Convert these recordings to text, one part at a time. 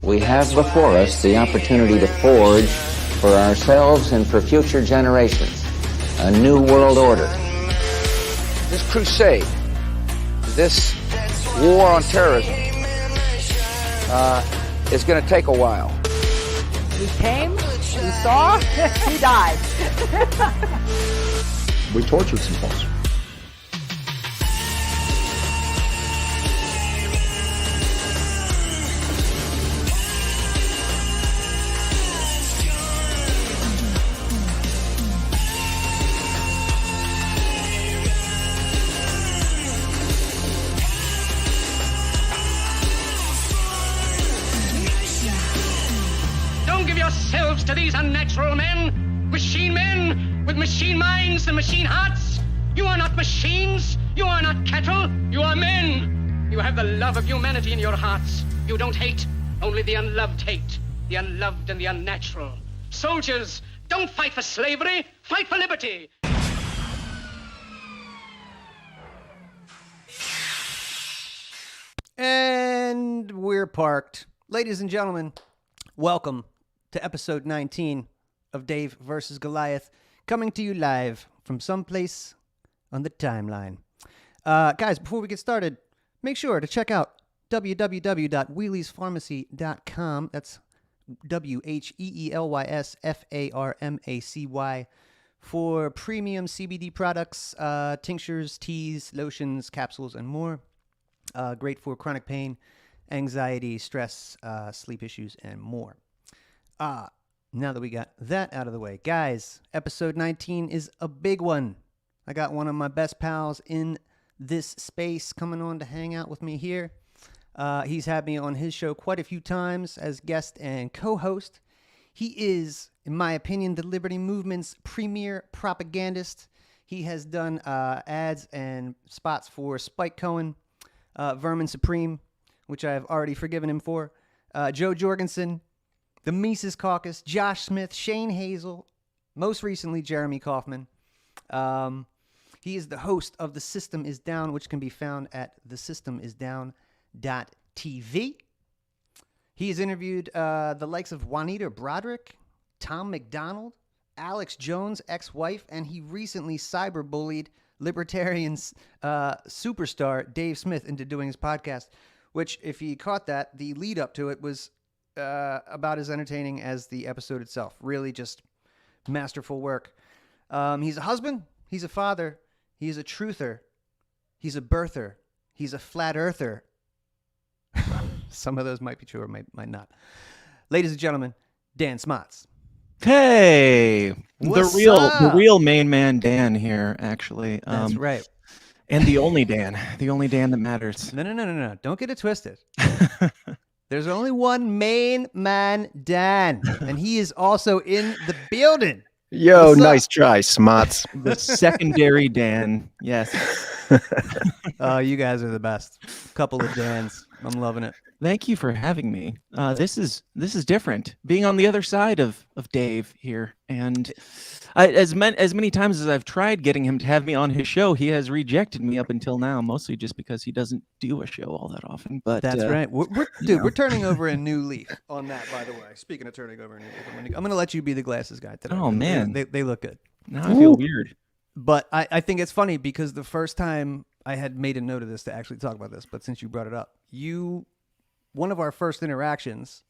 We have before us the opportunity to forge for ourselves and for future generations a new world order. This crusade, this war on terrorism, is going to take a while. We came, we saw, we died. We tortured some folks. Yourselves to these unnatural men with machine minds and machine hearts. You are not machines, you are not cattle, you are men. You have the love of humanity in your hearts. You don't hate, only the unloved hate, the unloved and the unnatural. Soldiers, don't fight for slavery, fight for liberty. And we're parked. Ladies and gentlemen, welcome to episode 19 of Dave versus Goliath, coming to you live from someplace on the timeline. Guys, before we get started, make sure to check out www.wheeliespharmacy.com. That's WHEELYSFARMACY for premium CBD products, tinctures, teas, lotions, capsules, and more. Great for chronic pain, anxiety, stress, sleep issues, and more. Now that we got that out of the way, guys, episode 19 is a big one. I got one of my best pals in this space coming on to hang out with me here. He's had me on his show quite a few times as guest and co-host. He is, in my opinion, the Liberty Movement's premier propagandist. He has done ads and spots for Spike Cohen, Vermin Supreme, which I have already forgiven him for, Joe Jorgensen, the Mises Caucus, Josh Smith, Shane Hazel, most recently Jeremy Kaufman. He is the host of The System Is Down, which can be found at thesystemisdown.tv. He has interviewed the likes of Juanita Broderick, Tom McDonald, Alex Jones' ex-wife, and he recently cyberbullied libertarian superstar Dave Smith into doing his podcast, which, if you caught that, the lead up to it was about as entertaining as the episode itself. Really just masterful work. He's a husband. He's a father. He's a truther. He's a birther. He's a flat earther. Some of those might be true or might not. Ladies and gentlemen, Dan Smotz. Hey, What's the real main man Dan here, actually. That's right. And the only Dan that matters. No. Don't get it twisted. There's only one main man, Dan, and he is also in the building. Yo, What's nice up? try, Smotz. The secondary Dan. Yes. Oh, you guys are the best. Couple of Dans. I'm loving it. Thank you for having me. This is different. Being on the other side of Dave here, and as many times as I've tried getting him to have me on his show, he has rejected me up until now. Mostly just because he doesn't do a show all that often. But that's right. We're turning over a new leaf on that. By the way, speaking of turning over a new leaf, I'm going to let you be the glasses guy today. Oh man, they look good. Now I feel weird. But I think it's funny because the first time I had made a note of this to actually talk about this, but since you brought it up, one of our first interactions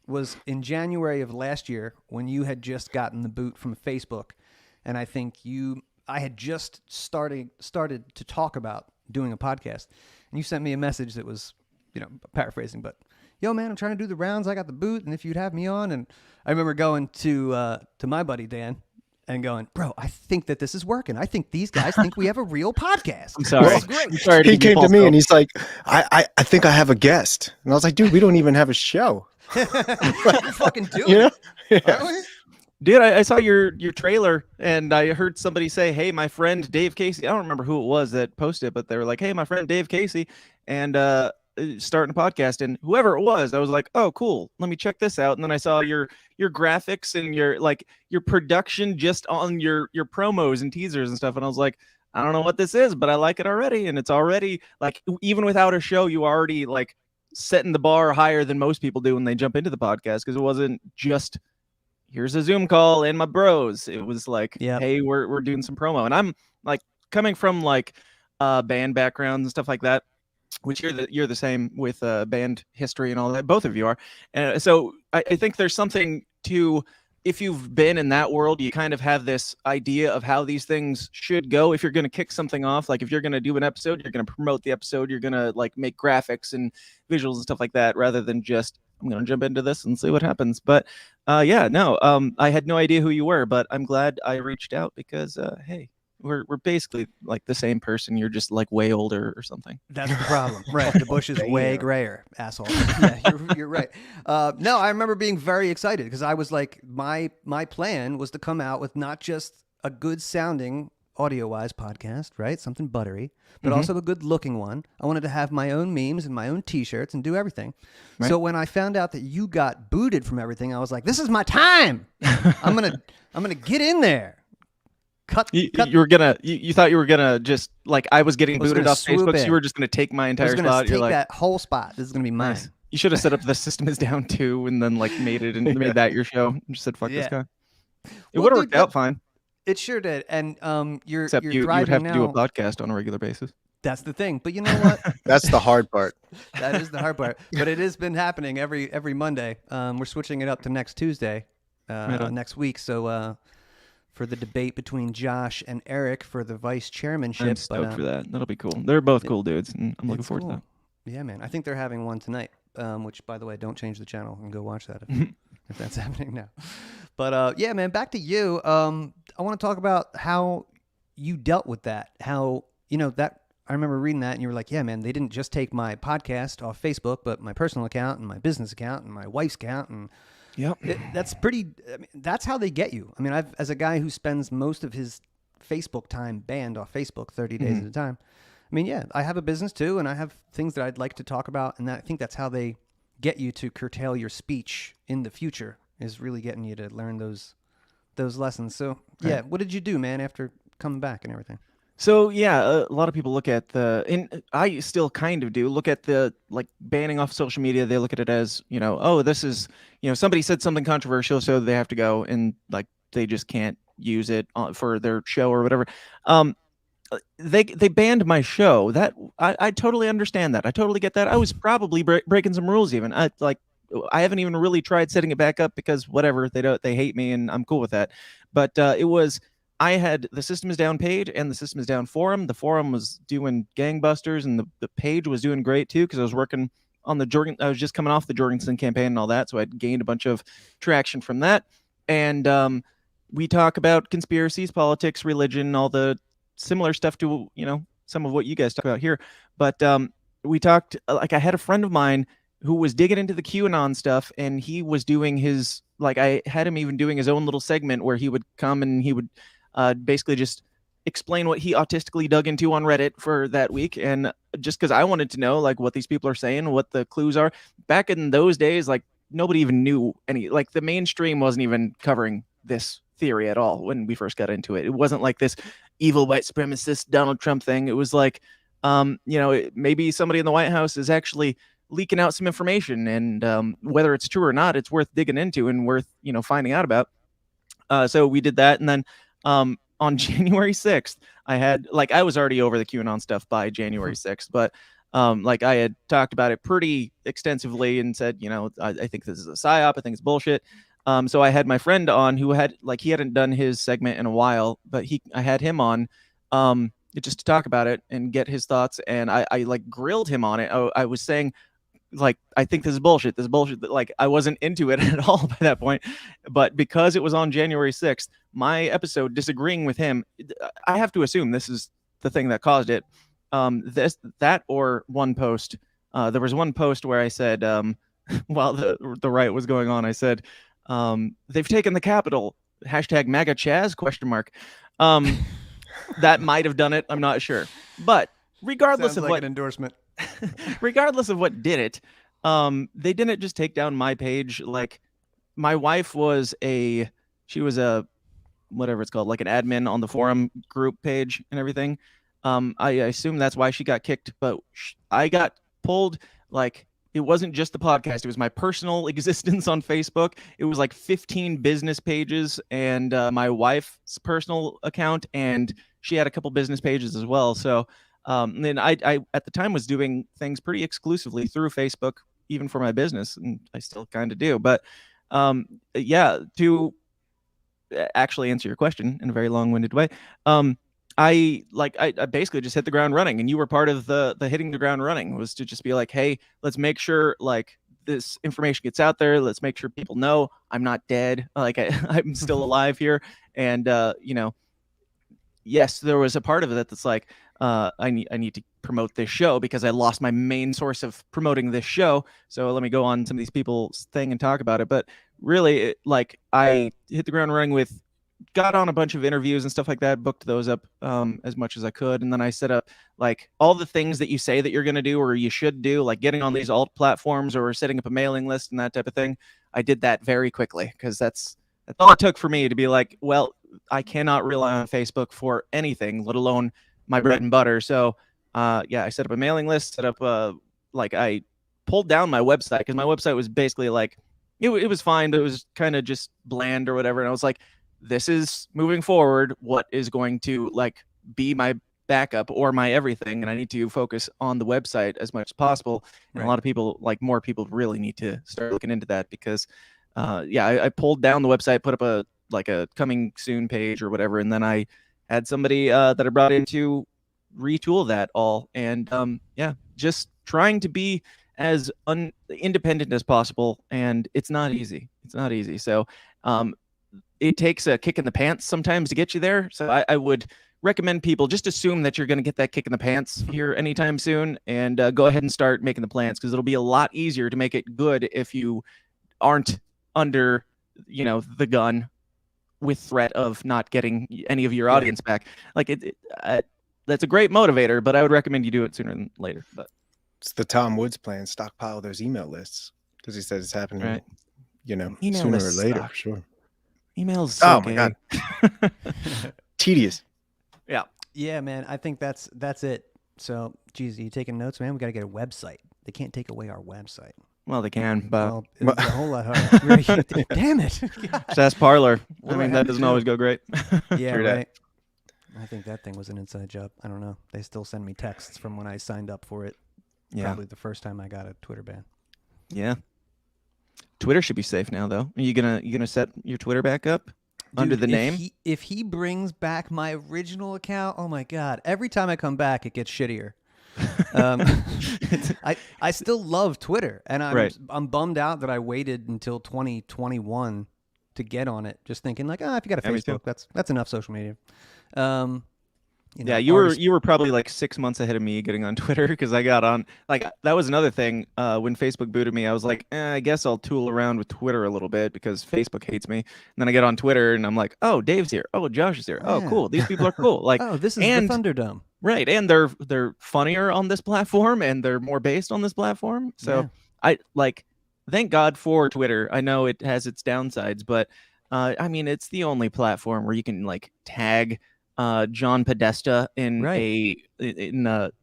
was in January of last year when you had just gotten the boot from Facebook, and I think I had just started to talk about doing a podcast, and you sent me a message that was, paraphrasing, but yo man, I'm trying to do the rounds. I got the boot, and if you'd have me on, and I remember going to my buddy Dan and going, bro, I think that this is working. I think these guys think we have a real podcast. I'm sorry. This is great. I'm sorry He came to me and he's like, I think I have a guest. And I was like, dude, we don't even have a show. You fucking do it. You know? Aren't we? Dude, I saw your trailer and I heard somebody say, hey, my friend Dave Casey. I don't remember who it was that posted it, but they were like, hey, my friend Dave Casey, and starting a podcast. And whoever it was, I was like, oh, cool. Let me check this out. And then I saw your graphics and your production just on your promos and teasers and stuff. And I was like, I don't know what this is, but I like it already. And it's already like, even without a show, you already like setting the bar higher than most people do when they jump into the podcast, because it wasn't just here's a Zoom call and my bros. It was like, hey, we're doing some promo. And I'm like coming from like band backgrounds and stuff like that, which you're the same with band history and all that. Both of you are. And so I think there's something to, if you've been in that world, you kind of have this idea of how these things should go. If you're going to kick something off, like if you're going to do an episode, you're going to promote the episode, you're going to like make graphics and visuals and stuff like that, rather than just, I'm going to jump into this and see what happens. But I had no idea who you were, but I'm glad I reached out because, hey, we're basically like the same person. You're just like way older or something. That's the problem. Right. The bush is way grayer, asshole. Yeah, you're right. No, I remember being very excited because I was like, my plan was to come out with not just a good sounding audio-wise podcast, right? Something buttery, but also a good looking one. I wanted to have my own memes and my own t-shirts and do everything. Right. So when I found out that you got booted from everything, I was like, this is my time. I'm gonna get in there. You thought you were gonna just like I was getting booted off Facebook, so you were just gonna take my entire spot. You're like, that whole spot. This is gonna be mine. Nice. You should have set up the system is down too, and then like made that your show. And just said fuck this guy. It would have worked out fine. It sure did. And you're except you're you would have now. to do a podcast on a regular basis. That's the thing. But you know what? That's the hard part. That is the hard part. But it has been happening every Monday. We're switching it up to next Tuesday, next week. So. For the debate between Josh and Eric for the vice chairmanship. I'm stoked for that. That'll be cool. They're both cool dudes, and I'm looking forward to that. Yeah, man. I think they're having one tonight, which, by the way, don't change the channel and go watch that if that's happening now. But, yeah, man, back to you. I want to talk about how you dealt with that. How, that I remember reading that, and you were like, yeah, man, they didn't just take my podcast off Facebook, but my personal account and my business account and my wife's account and yep. That's how they get you. I mean, as a guy who spends most of his Facebook time banned off Facebook 30 days at a time. I mean, yeah, I have a business too, and I have things that I'd like to talk about, and I think that's how they get you to curtail your speech in the future, is really getting you to learn those lessons. So, yeah, what did you do, man, after coming back and everything? So yeah, a lot of people look at and I still kind of do look at the like banning off social media. They look at it as, oh, this is, somebody said something controversial, so they have to go and like they just can't use it for their show or whatever. They banned my show. That I totally understand that. I totally get that. I was probably breaking some rules even. I haven't even really tried setting it back up because whatever, they hate me and I'm cool with that. But it was. I had the System is Down page and the System is Down forum. The forum was doing gangbusters, and the page was doing great too because I was working on I was just coming off the Jorgensen campaign and all that, so I'd gained a bunch of traction from that. And we talk about conspiracies, politics, religion, all the similar stuff to some of what you guys talk about here. But we talked like I had a friend of mine who was digging into the QAnon stuff, and he was doing his I had him even doing his own little segment where he would come and he would. Basically just explain what he autistically dug into on Reddit for that week. And just because I wanted to know like what these people are saying, what the clues are. Back in those days, like nobody even knew the mainstream wasn't even covering this theory at all when we first got into it. It wasn't like this evil white supremacist Donald Trump thing. It was like, maybe somebody in the White House is actually leaking out some information, and whether it's true or not, it's worth digging into and worth, finding out about. So we did that. And then, on January 6th, I had I was already over the QAnon stuff by January 6th, but I had talked about it pretty extensively and said, I think this is a psyop. I think it's bullshit. So I had my friend on who had he hadn't done his segment in a while, but I had him on just to talk about it and get his thoughts. And I grilled him on it. I was saying, I think this is bullshit. This is bullshit. I wasn't into it at all by that point, but because it was on January 6th, my episode disagreeing with him, I have to assume this is the thing that caused it. That or one post. There was one post where I said, while the riot was going on, I said, they've taken the Capitol. Hashtag MAGA Chaz ? That might have done it. I'm not sure. But regardless Sounds of like what an endorsement. regardless of what did it, they didn't just take down my page. My wife was a whatever it's called, an admin on the forum group page and everything. I assume that's why she got kicked, but I got pulled it wasn't just the podcast. It was my personal existence on Facebook. It was like 15 business pages and my wife's personal account, and she had a couple business pages as well. So then I at the time was doing things pretty exclusively through Facebook, even for my business, and I still kind of do. But yeah, to actually answer your question in a very long-winded way, I basically just hit the ground running, and you were part of the hitting the ground running, was to just be like, hey, let's make sure like this information gets out there. Let's make sure people know I'm not dead. Like I'm still alive here. And you know, yes, there was a part of it that's like, I need to promote this show because I lost my main source of promoting this show. So let me go on some of these people's thing and talk about it. But really, like I hit the ground running with, got on a bunch of interviews and stuff like that, booked those up as much as I could. And then I set up like all the things that you say that you're going to do or you should do, like getting on these alt platforms or setting up a mailing list and that type of thing. I did that very quickly because that's all it took for me to be like, well, I cannot rely on Facebook for anything, let alone my bread and butter. So yeah, I set up a mailing list, set up like I pulled down my website because my website was basically like, it was fine, but it was kind of just bland or whatever. And I was like, this is moving forward what is going to like be my backup or my everything, and I need to focus on the website as much as possible. And a lot of people, like more people, really need to start looking into that because yeah, I pulled down the website, put up a coming soon page or whatever, and then I had somebody that I brought in to retool that all. And yeah, just trying to be as independent as possible, and it's not easy. So it takes a kick in the pants sometimes to get you there. So I would recommend people just assume that you're going to get that kick in the pants here anytime soon, and go ahead and start making the plans, because it'll be a lot easier to make it good if you aren't under, you know, the gun with threat of not getting any of your audience back. Like that's a great motivator, but I would recommend you do it sooner than later. But it's the Tom Woods plan: stockpile those email lists, because he says it's happening, right, you know, email sooner or lists later. suck. Sure. Emails. So my God. Tedious. Yeah, man. I think that's it. So, geez, are you taking notes, man? We got to get a website. They can't take away our website. Well, they can, but Well, it's a whole lot harder. Damn it. just ask Parlor. What I do I mean, have that to doesn't do? always go great. Yeah, True that. right. I think that thing was an inside job. I don't know. They still send me texts from when I signed up for it. Yeah. Probably the first time I got a Twitter ban. Yeah. Twitter should be safe now, though. Are you gonna set your Twitter back up under Dude, the name? If he brings back my original account, oh my God! Every time I come back, it gets shittier. I still love Twitter, and I'm bummed out that I waited until 2021 to get on it. Just thinking like, if you got a Facebook, that's enough social media. You know, Yeah, you were probably like 6 months ahead of me getting on Twitter, because I got on, like, that was another thing. When Facebook booted me, I was like, I guess I'll tool around with Twitter a little bit because Facebook hates me. And then I get on Twitter and I'm like, oh, Dave's here. Oh, Josh is here. Oh, Yeah. cool. These people are cool. Like, oh, this is the Thunderdome. Right, and they're funnier on this platform, and they're more based on this platform. So I like, thank God for Twitter. I know it has its downsides, but I mean, it's the only platform where you can like tag John Podesta in did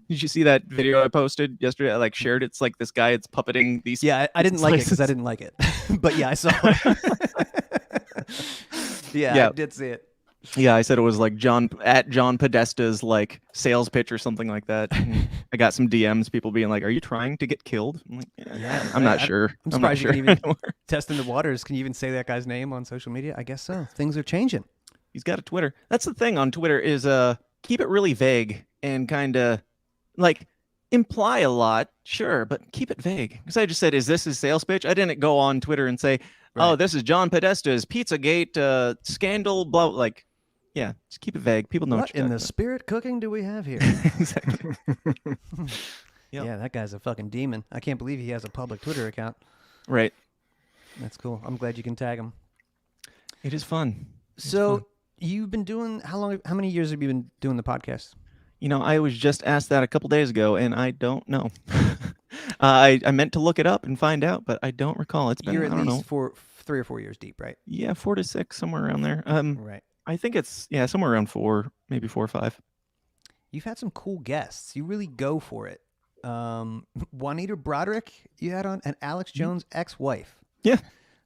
you see that video I posted yesterday? I like shared it. It's like this guy, it's puppeting these. Yeah, I didn't like it because I didn't like it, but yeah, I saw it. Yeah, I did see it. Yeah, I said it was like John Podesta's like sales pitch or something like that. I got some DMs, people being like, "Are you trying to get killed?" I'm like, I'm not sure. I'm surprised you can even testing the waters. Can you even say that guy's name on social media? I guess so. Things are changing. He's got a Twitter. That's the thing on Twitter is keep it really vague and kind of like imply a lot, sure, but keep it vague. Because I just said, is this his sales pitch? I didn't go on Twitter and say, oh, this is John Podesta's Pizzagate scandal, blah, like, yeah, just keep it vague. People know what in the spirit cooking do we have here? Exactly. Yeah, that guy's a fucking demon. I can't believe he has a public Twitter account. Right. That's cool. I'm glad you can tag him. It is fun. So you've been doing, how many years have you been doing the podcast? You know, I was just asked that a couple days ago, and I don't know. I meant to look it up and find out, but I don't recall. It's been, You're I at don't least know. 3 or 4 years deep, right? Yeah, 4 to 6, somewhere around there. Right. I think it's, somewhere around 4, maybe 4 or 5. You've had some cool guests. You really go for it. Juanita Broderick you had on, and Alex Jones' ex-wife. Yeah.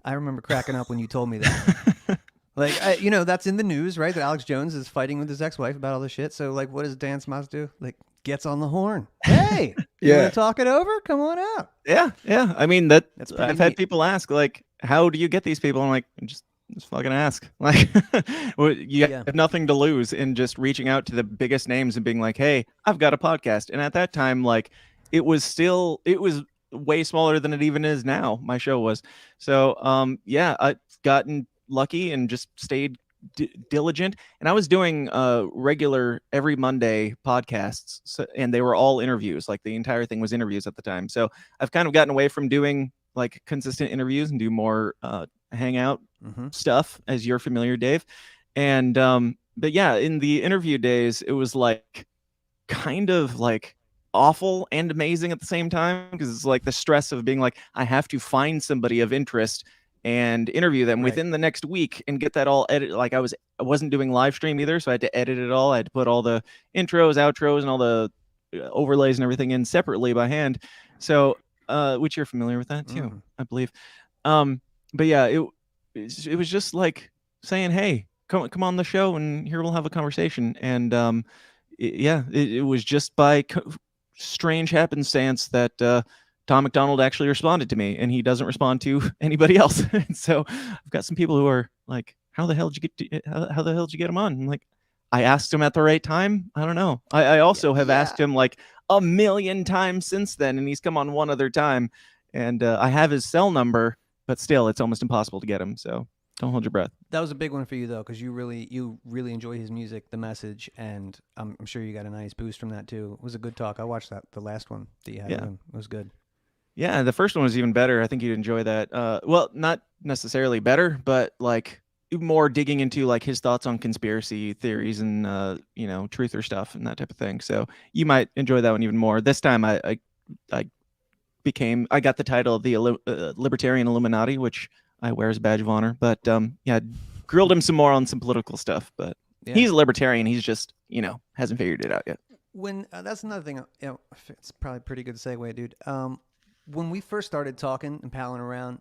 I remember cracking up when you told me that. Like, that's in the news, right? That Alex Jones is fighting with his ex-wife about all this shit. So, like, what does Dan Smotz do? Like, gets on the horn. Hey, you Yeah. want to talk it over? Come on out. Yeah. I mean, that's pretty I've had neat. people ask, like, how do you get these people? I'm like, just fucking ask. Like, well, you Yeah. have nothing to lose in just reaching out to the biggest names and being like, hey, I've got a podcast. And at that time, like, it was way smaller than it even is now. My show was. So, I've gotten lucky and just stayed diligent. And I was doing regular every Monday podcasts, and they were all interviews. Like, the entire thing was interviews at the time. So I've kind of gotten away from doing like consistent interviews and do more hangout stuff, as you're familiar, Dave. And but yeah, in the interview days, it was like kind of like awful and amazing at the same time, because it's like the stress of being like, I have to find somebody of interest and interview them within the next week and get that all edited. Like, I wasn't doing live stream either, so I had to edit it all. I had to put all the intros, outros, and all the overlays and everything in separately by hand. So which you're familiar with that too, I believe. But yeah, it was just like saying, hey, come on the show and here we'll have a conversation. And it was just by strange happenstance that Tom McDonald actually responded to me, and he doesn't respond to anybody else. And so I've got some people who are like, how the hell did you get him on? I'm like, I asked him at the right time. I don't know. I also have asked him like a million times since then, and he's come on one other time. And I have his cell number, but still, it's almost impossible to get him. So don't hold your breath. That was a big one for you, though, because you really enjoy his music, the message, and I'm sure you got a nice boost from that, too. It was a good talk. I watched the last one that you had with him. It was good. Yeah, the first one was even better. I think you'd enjoy that. Well, not necessarily better, but like more digging into like his thoughts on conspiracy theories and truther stuff and that type of thing. So you might enjoy that one even more. This time I got the title of the Libertarian Illuminati, which I wear as a badge of honor. But grilled him some more on some political stuff. But he's a libertarian. He's just hasn't figured it out yet. When that's another thing. It's probably a pretty good segue, dude. When we first started talking and palling around,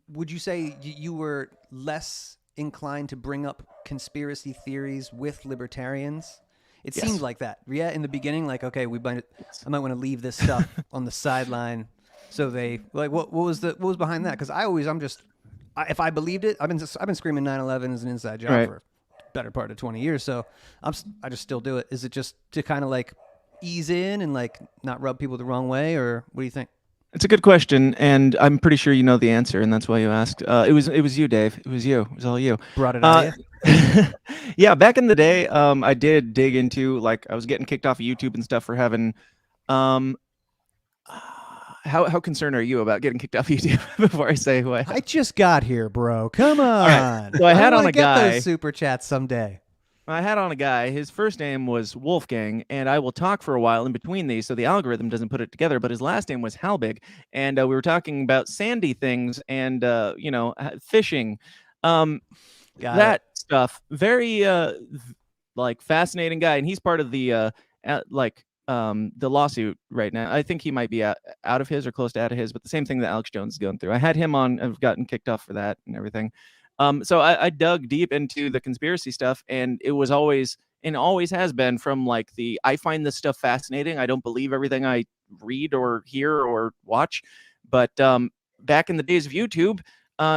would you say you were less inclined to bring up conspiracy theories with libertarians? It seemed like that. Yeah, in the beginning, like, okay, I might want to leave this stuff on the sideline. So they like, what was behind that? Because if I believed it, I've been screaming 9/11 is an inside job for the better part of 20 years. So I just still do it. Is it just to kind of like ease in and like not rub people the wrong way, or what do you think? It's a good question, and I'm pretty sure you know the answer, and that's why you asked. It was you, Dave. It was you. It was all you. Brought it on you. Yeah, back in the day, I did dig into, like, I was getting kicked off of YouTube and stuff for having. How concerned are you about getting kicked off YouTube? Before I say who I just got here, bro. Come on. Right. So I had on a guy. Get those super chats someday. I had on a guy. His first name was Wolfgang, and I will talk for a while in between these, so the algorithm doesn't put it together. But his last name was Halbig, and we were talking about sandy things and fishing, that stuff. Very like fascinating guy, and he's part of the lawsuit right now. I think he might be out of his or close to out of his, but the same thing that Alex Jones is going through. I had him on. I've gotten kicked off for that and everything. So I dug deep into the conspiracy stuff, and it was always has been from like I find this stuff fascinating. I don't believe everything I read or hear or watch, but back in the days of YouTube,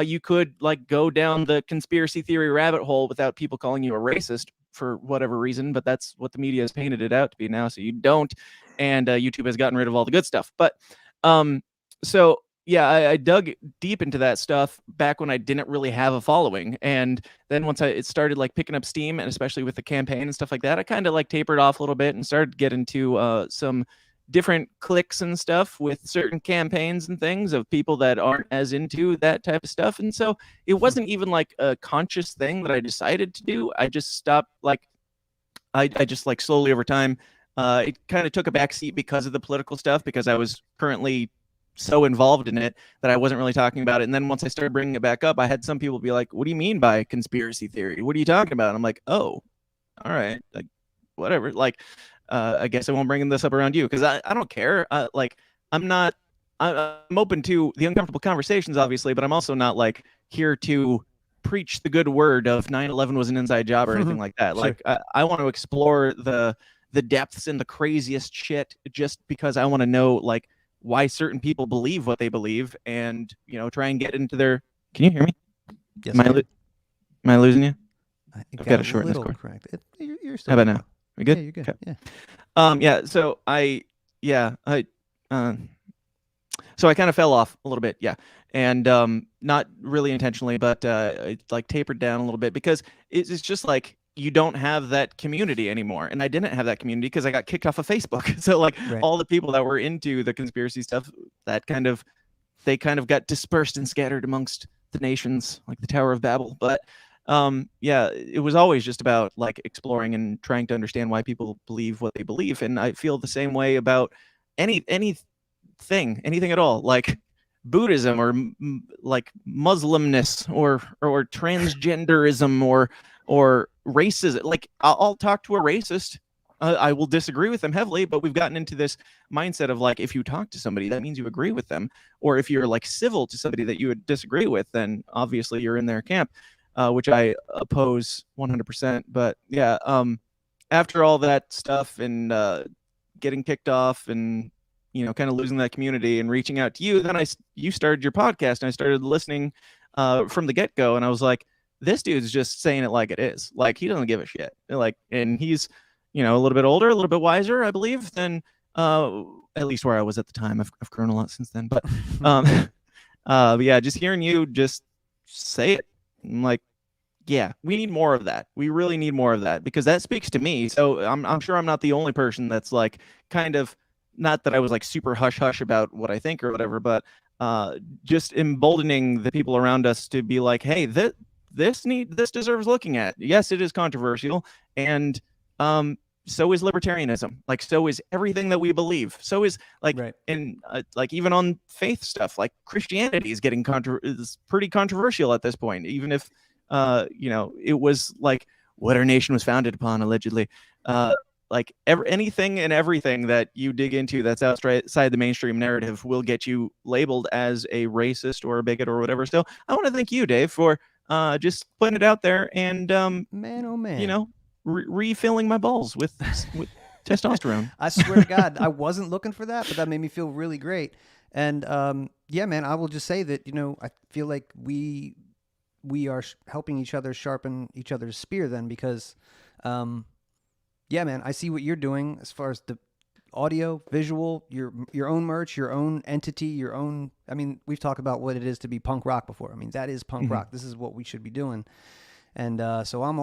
you could like go down the conspiracy theory rabbit hole without people calling you a racist for whatever reason, but that's what the media has painted it out to be now. So you don't, and YouTube has gotten rid of all the good stuff. But so yeah, I dug deep into that stuff back when I didn't really have a following. And then once it started like picking up steam, and especially with the campaign and stuff like that, I kind of like tapered off a little bit and started getting to some different cliques and stuff with certain campaigns and things of people that aren't as into that type of stuff. And so it wasn't even like a conscious thing that I decided to do. I just stopped, like, I just like slowly over time, it kind of took a backseat because of the political stuff, because I was currently so involved in it that I wasn't really talking about it. And then once I started bringing it back up, I had some people be like, what do you mean by conspiracy theory? What are you talking about? And I'm like, oh, all right, like whatever. Like, I guess I won't bring this up around you because I don't care. Like I'm not. I'm open to the uncomfortable conversations, obviously, but I'm also not like here to preach the good word of 9/11 was an inside job or anything like that. Like I want to explore the depths and the craziest shit just because I want to know like why certain people believe what they believe, and try and get into their. Can you hear me? Yes. Am I losing you? I've got a shortness cord. Correct. You're still How about now? We good? Yeah, you're good. Okay. Yeah. Yeah. So so I kind of fell off a little bit. Yeah. And not really intentionally, but it like tapered down a little bit because it's just like you don't have that community anymore. And I didn't have that community because I got kicked off of Facebook. So like all the people that were into the conspiracy stuff, they kind of got dispersed and scattered amongst the nations, like the Tower of Babel. But yeah, it was always just about like exploring and trying to understand why people believe what they believe. And I feel the same way about anything at all, like Buddhism or like Muslimness or transgenderism or racism. Like I'll talk to a racist. I will disagree with them heavily, but we've gotten into this mindset of like, if you talk to somebody, that means you agree with them. Or if you're like civil to somebody that you would disagree with, then obviously you're in their camp, which I oppose 100%. But yeah, after all that stuff and getting kicked off and, kind of losing that community and reaching out to you, then you started your podcast and I started listening from the get-go. And I was like, this dude's just saying it like it is. Like, he doesn't give a shit. Like, and he's, a little bit older, a little bit wiser, I believe, than at least where I was at the time. I've grown a lot since then. But yeah, just hearing you just say it, I'm like, yeah, we need more of that. We really need more of that because that speaks to me. So I'm sure I'm not the only person that's like kind of, not that I was like super hush hush about what I think or whatever, but just emboldening the people around us to be like, hey, this deserves looking at. Yes, it is controversial, and so is libertarianism. Like, so is everything that we believe. So is like, and like even on faith stuff, like Christianity is getting is pretty controversial at this point. Even if it was like what our nation was founded upon, allegedly. Like anything and everything that you dig into that's outside the mainstream narrative will get you labeled as a racist or a bigot or whatever. So I want to thank you, Dave, for just putting it out there and man, oh man, refilling my balls with testosterone. I swear to God, I wasn't looking for that, but that made me feel really great. And yeah, man, I will just say that I feel like we are helping each other sharpen each other's spear then, because yeah, man, I see what you're doing as far as the audio, visual, your own merch, your own entity, your own. I mean, we've talked about what it is to be punk rock before. I mean, that is punk rock. This is what we should be doing. And so I'm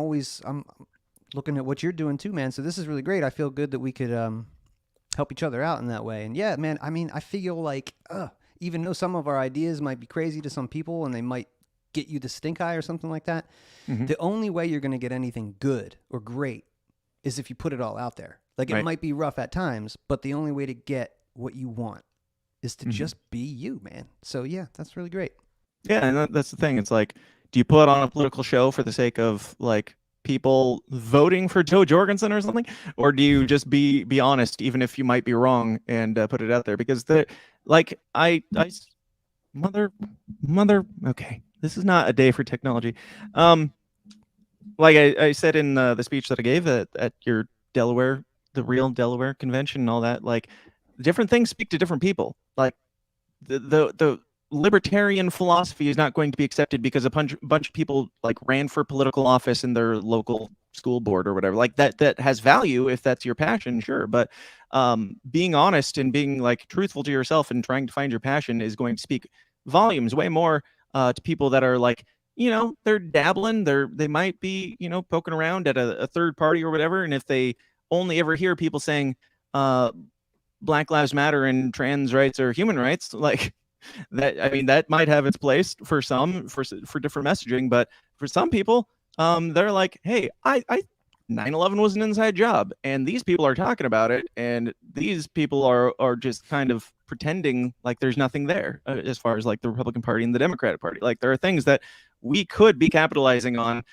looking at what you're doing too, man. So this is really great. I feel good that we could help each other out in that way. And yeah, man, I mean, I feel like even though some of our ideas might be crazy to some people and they might get you the stink eye or something like that, the only way you're going to get anything good or great is if you put it all out there. Like, it might be rough at times, but the only way to get what you want is to just be you, man. So yeah, that's really great. Yeah, and that's the thing. It's like, do you put on a political show for the sake of like people voting for Joe Jorgensen or something, or do you just be honest, even if you might be wrong, and put it out there? Because mother. Okay, this is not a day for technology. Like I said in the speech that I gave at your Delaware, the real Delaware convention and all that, like different things speak to different people. Like the libertarian philosophy is not going to be accepted because a bunch of people like ran for political office in their local school board or whatever. Like that has value if that's your passion, sure. But being honest and being like truthful to yourself and trying to find your passion is going to speak volumes way more to people that are like, they're dabbling, they might be, poking around at a third party or whatever. And if they only ever hear people saying Black Lives Matter and trans rights or human rights, like that, I mean, that might have its place for some, for different messaging. But for some people, they're like, hey, 9/11 was an inside job, and these people are talking about it, and these people are just kind of pretending like there's nothing there as far as like the Republican Party and the Democratic Party. Like, there are things that we could be capitalizing on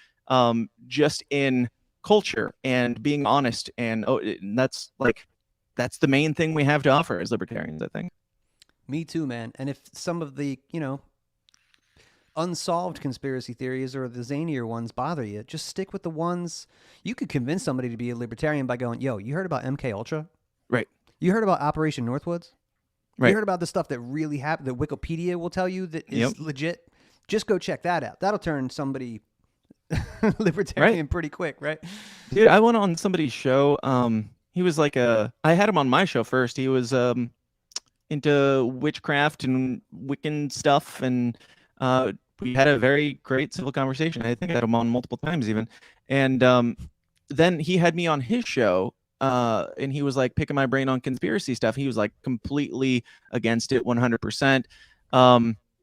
just in culture and being honest, and that's the main thing we have to offer as libertarians, I think. Me too, man. And if some of the, unsolved conspiracy theories or the zanier ones bother you, just stick with the ones you could convince somebody to be a libertarian by going, yo, you heard about MK Ultra? Right. You heard about Operation Northwoods? Right. You heard about the stuff that really happened, that Wikipedia will tell you that is legit? Just go check that out. That'll turn somebody libertarian pretty quick, right? Dude, I went on somebody's show. He was like I had him on my show first. He was into witchcraft and Wiccan stuff, and we had a very great civil conversation. I think I had him on multiple times even. And then he had me on his show, and he was like picking my brain on conspiracy stuff. He was like completely against it 100%.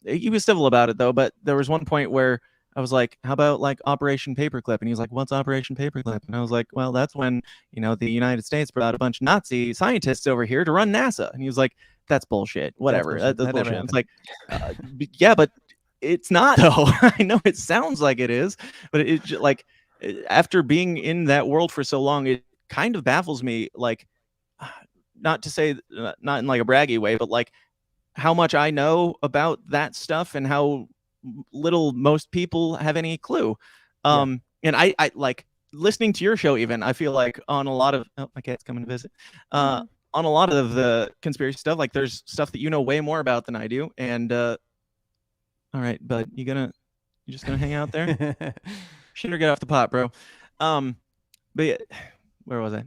He was civil about it though, but there was one point where I was like, how about like Operation Paperclip? And he was like, what's Operation Paperclip? And I was like, well, that's when, the United States brought a bunch of Nazi scientists over here to run NASA. And he was like, that's bullshit. Whatever. That's bullshit. I was like, yeah, but it's not though. I know it sounds like it is, but it's like, after being in that world for so long, it kind of baffles me, like, not to say, not in like a braggy way, but like how much I know about that stuff and how little most people have any clue. And I like listening to your show, even I feel like on a lot of my cat's coming to visit, on a lot of the conspiracy stuff, like there's stuff that you know way more about than I do. And all right, bud, you just gonna hang out there? Should or get off the pot, bro. But yeah, where was I?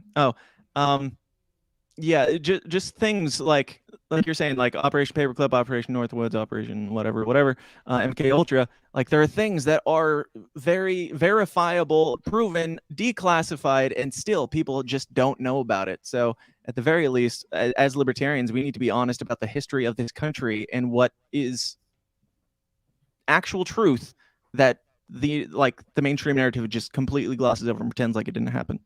Yeah, just things like you're saying, like Operation Paperclip, Operation Northwoods, Operation whatever, MK Ultra. Like there are things that are very verifiable, proven, declassified, and still people just don't know about it. So at the very least, as libertarians, we need to be honest about the history of this country and what is actual truth that the mainstream narrative just completely glosses over and pretends like it didn't happen.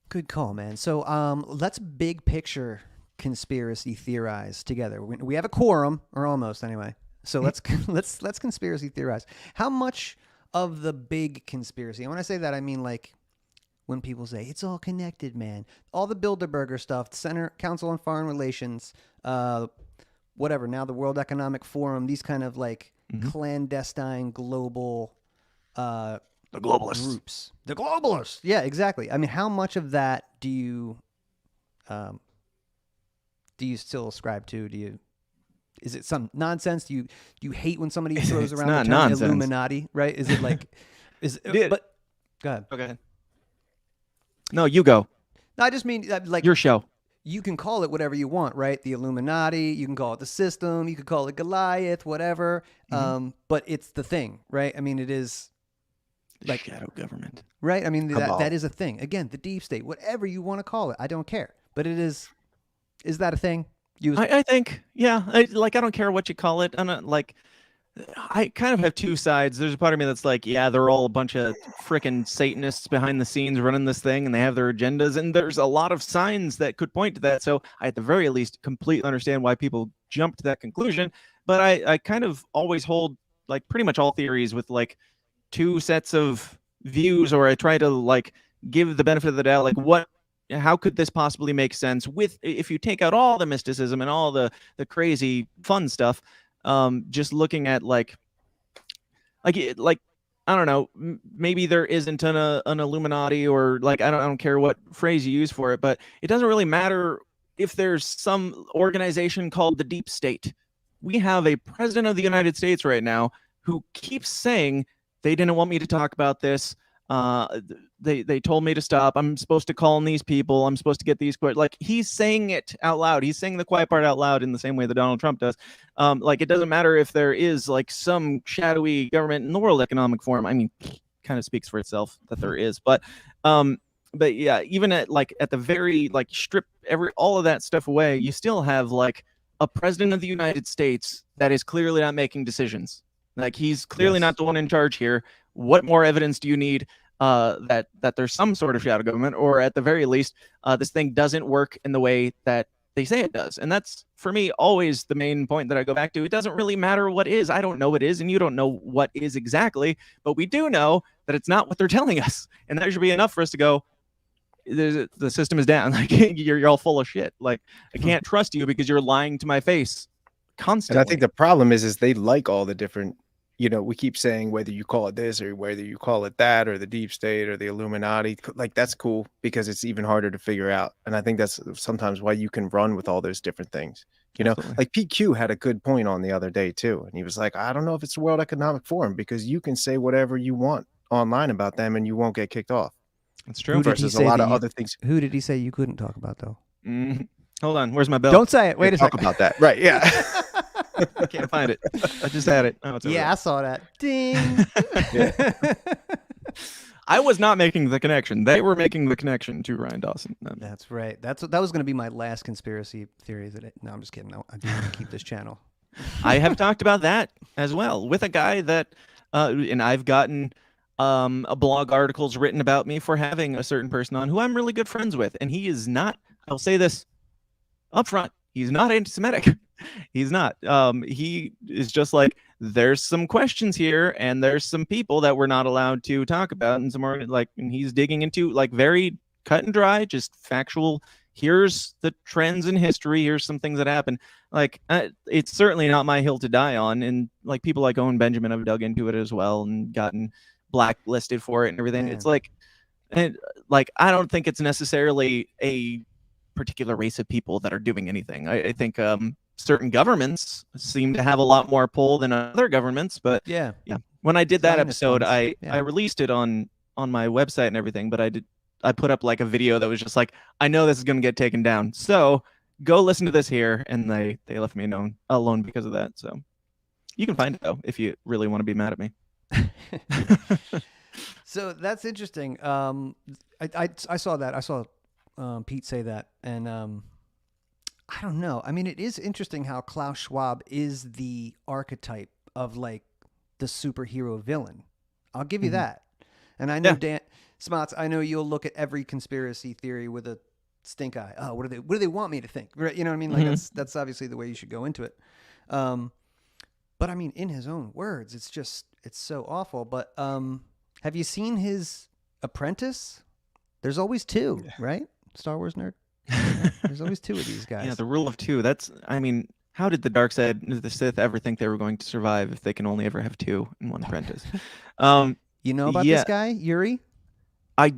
Good call, man. So let's big picture conspiracy theorize together. We have a quorum, or almost anyway. So let's conspiracy theorize. How much of the big conspiracy, and when I say that, I mean like when people say it's all connected, man. All the Bilderberger stuff, the Center Council on Foreign Relations, whatever, now the World Economic Forum, these kind of like clandestine global the globalists groups. The globalists. Yeah, exactly. I mean, how much of that do you still ascribe to? Is it some nonsense? Do you hate when somebody throws around the term nonsense. Illuminati, right? Is it like but go ahead. Okay. No, you go. No, I just mean like your show. You can call it whatever you want, right? The Illuminati, you can call it the system, you could call it Goliath, whatever. But it's the thing, right? I mean, it is like shadow government, right? I mean, that is a thing. Again, the deep state, whatever you want to call it, I don't care. But it is. Is that a thing? I think, yeah. I don't care what you call it. I kind of have two sides. There's a part of me that's like, yeah, they're all a bunch of freaking Satanists behind the scenes running this thing, and they have their agendas. And there's a lot of signs that could point to that. So I, at the very least, completely understand why people jump to that conclusion. But I kind of always hold like pretty much all theories with like two sets of views, or I try to like give the benefit of the doubt, like how could this possibly make sense with, if you take out all the mysticism and all the crazy fun stuff, just looking at like I don't know, maybe there isn't an Illuminati, or like I don't care what phrase you use for it, but it doesn't really matter if there's some organization called the Deep State. We have a president of the United States right now who keeps saying they didn't want me to talk about this. They told me to stop. I'm supposed to call in these people. I'm supposed to get these. Like he's saying it out loud. He's saying the quiet part out loud in the same way that Donald Trump does. Like it doesn't matter if there is like some shadowy government in the World Economic Forum. I mean, kind of speaks for itself that there is. But yeah, even at the very like strip all of that stuff away, you still have like a president of the United States that is clearly not making decisions. Like he's clearly not the one in charge here. What more evidence do you need that there's some sort of shadow government, or at the very least, this thing doesn't work in the way that they say it does. And that's, for me, always the main point that I go back to. It doesn't really matter what is. I don't know what is, and you don't know what is exactly, but we do know that it's not what they're telling us. And that should be enough for us to go, the system is down. Like, you're all full of shit. Like, I can't trust you because you're lying to my face constantly. And I think the problem is they like all the different, we keep saying whether you call it this or whether you call it that or the deep state or the Illuminati, like that's cool because it's even harder to figure out. And I think that's sometimes why you can run with all those different things. Like PQ had a good point on the other day too. And he was like, I don't know if it's the World Economic Forum because you can say whatever you want online about them and you won't get kicked off. It's true. Versus a lot of other things. Who did he say you couldn't talk about though? Hold on. Where's my bell? Don't say it. Wait a second. Talk about that. Right. Yeah. I can't find it. I just had it. Oh, I saw that. Ding. I was not making the connection. They were making the connection to Ryan Dawson. That's right. That was going to be my last conspiracy theory. No, I'm just kidding. No, I do want to keep this channel. I have talked about that as well with a guy that, and I've gotten a blog articles written about me for having a certain person on who I'm really good friends with, and he is not. I'll say this up front. He's not anti-Semitic. He's not. He is just like, there's some questions here, and there's some people that we're not allowed to talk about, and some more and he's digging into like very cut and dry, just factual. Here's the trends in history. Here's some things that happen. Like, it's certainly not my hill to die on, and like people like Owen Benjamin have dug into it as well and gotten blacklisted for it and everything. It's like, and like I don't think it's necessarily a particular race of people that are doing anything. I think certain governments seem to have a lot more pull than other governments, but yeah. When I did that episode, I released it on my website and everything, but I put up like a video that was just like, I know this is going to get taken down, so go listen to this here, and they left me alone because of that. So you can find it though if you really want to be mad at me. So that's interesting. I saw that. I saw Pete say that, and I don't know. I mean, it is interesting how Klaus Schwab is the archetype of like the superhero villain. I'll give you that. And I know Dan Smotz, I know you'll look at every conspiracy theory with a stink eye. Oh, what do they want me to think? Right? You know what I mean? Like that's obviously the way you should go into it. But I mean, in his own words, it's so awful. But have you seen his apprentice? There's always two, right? Star Wars nerd. There's always two of these guys. Yeah, the rule of two. I mean, how did the dark side, the Sith, ever think they were going to survive if they can only ever have two in one apprentice? You know about this guy, Yuri? I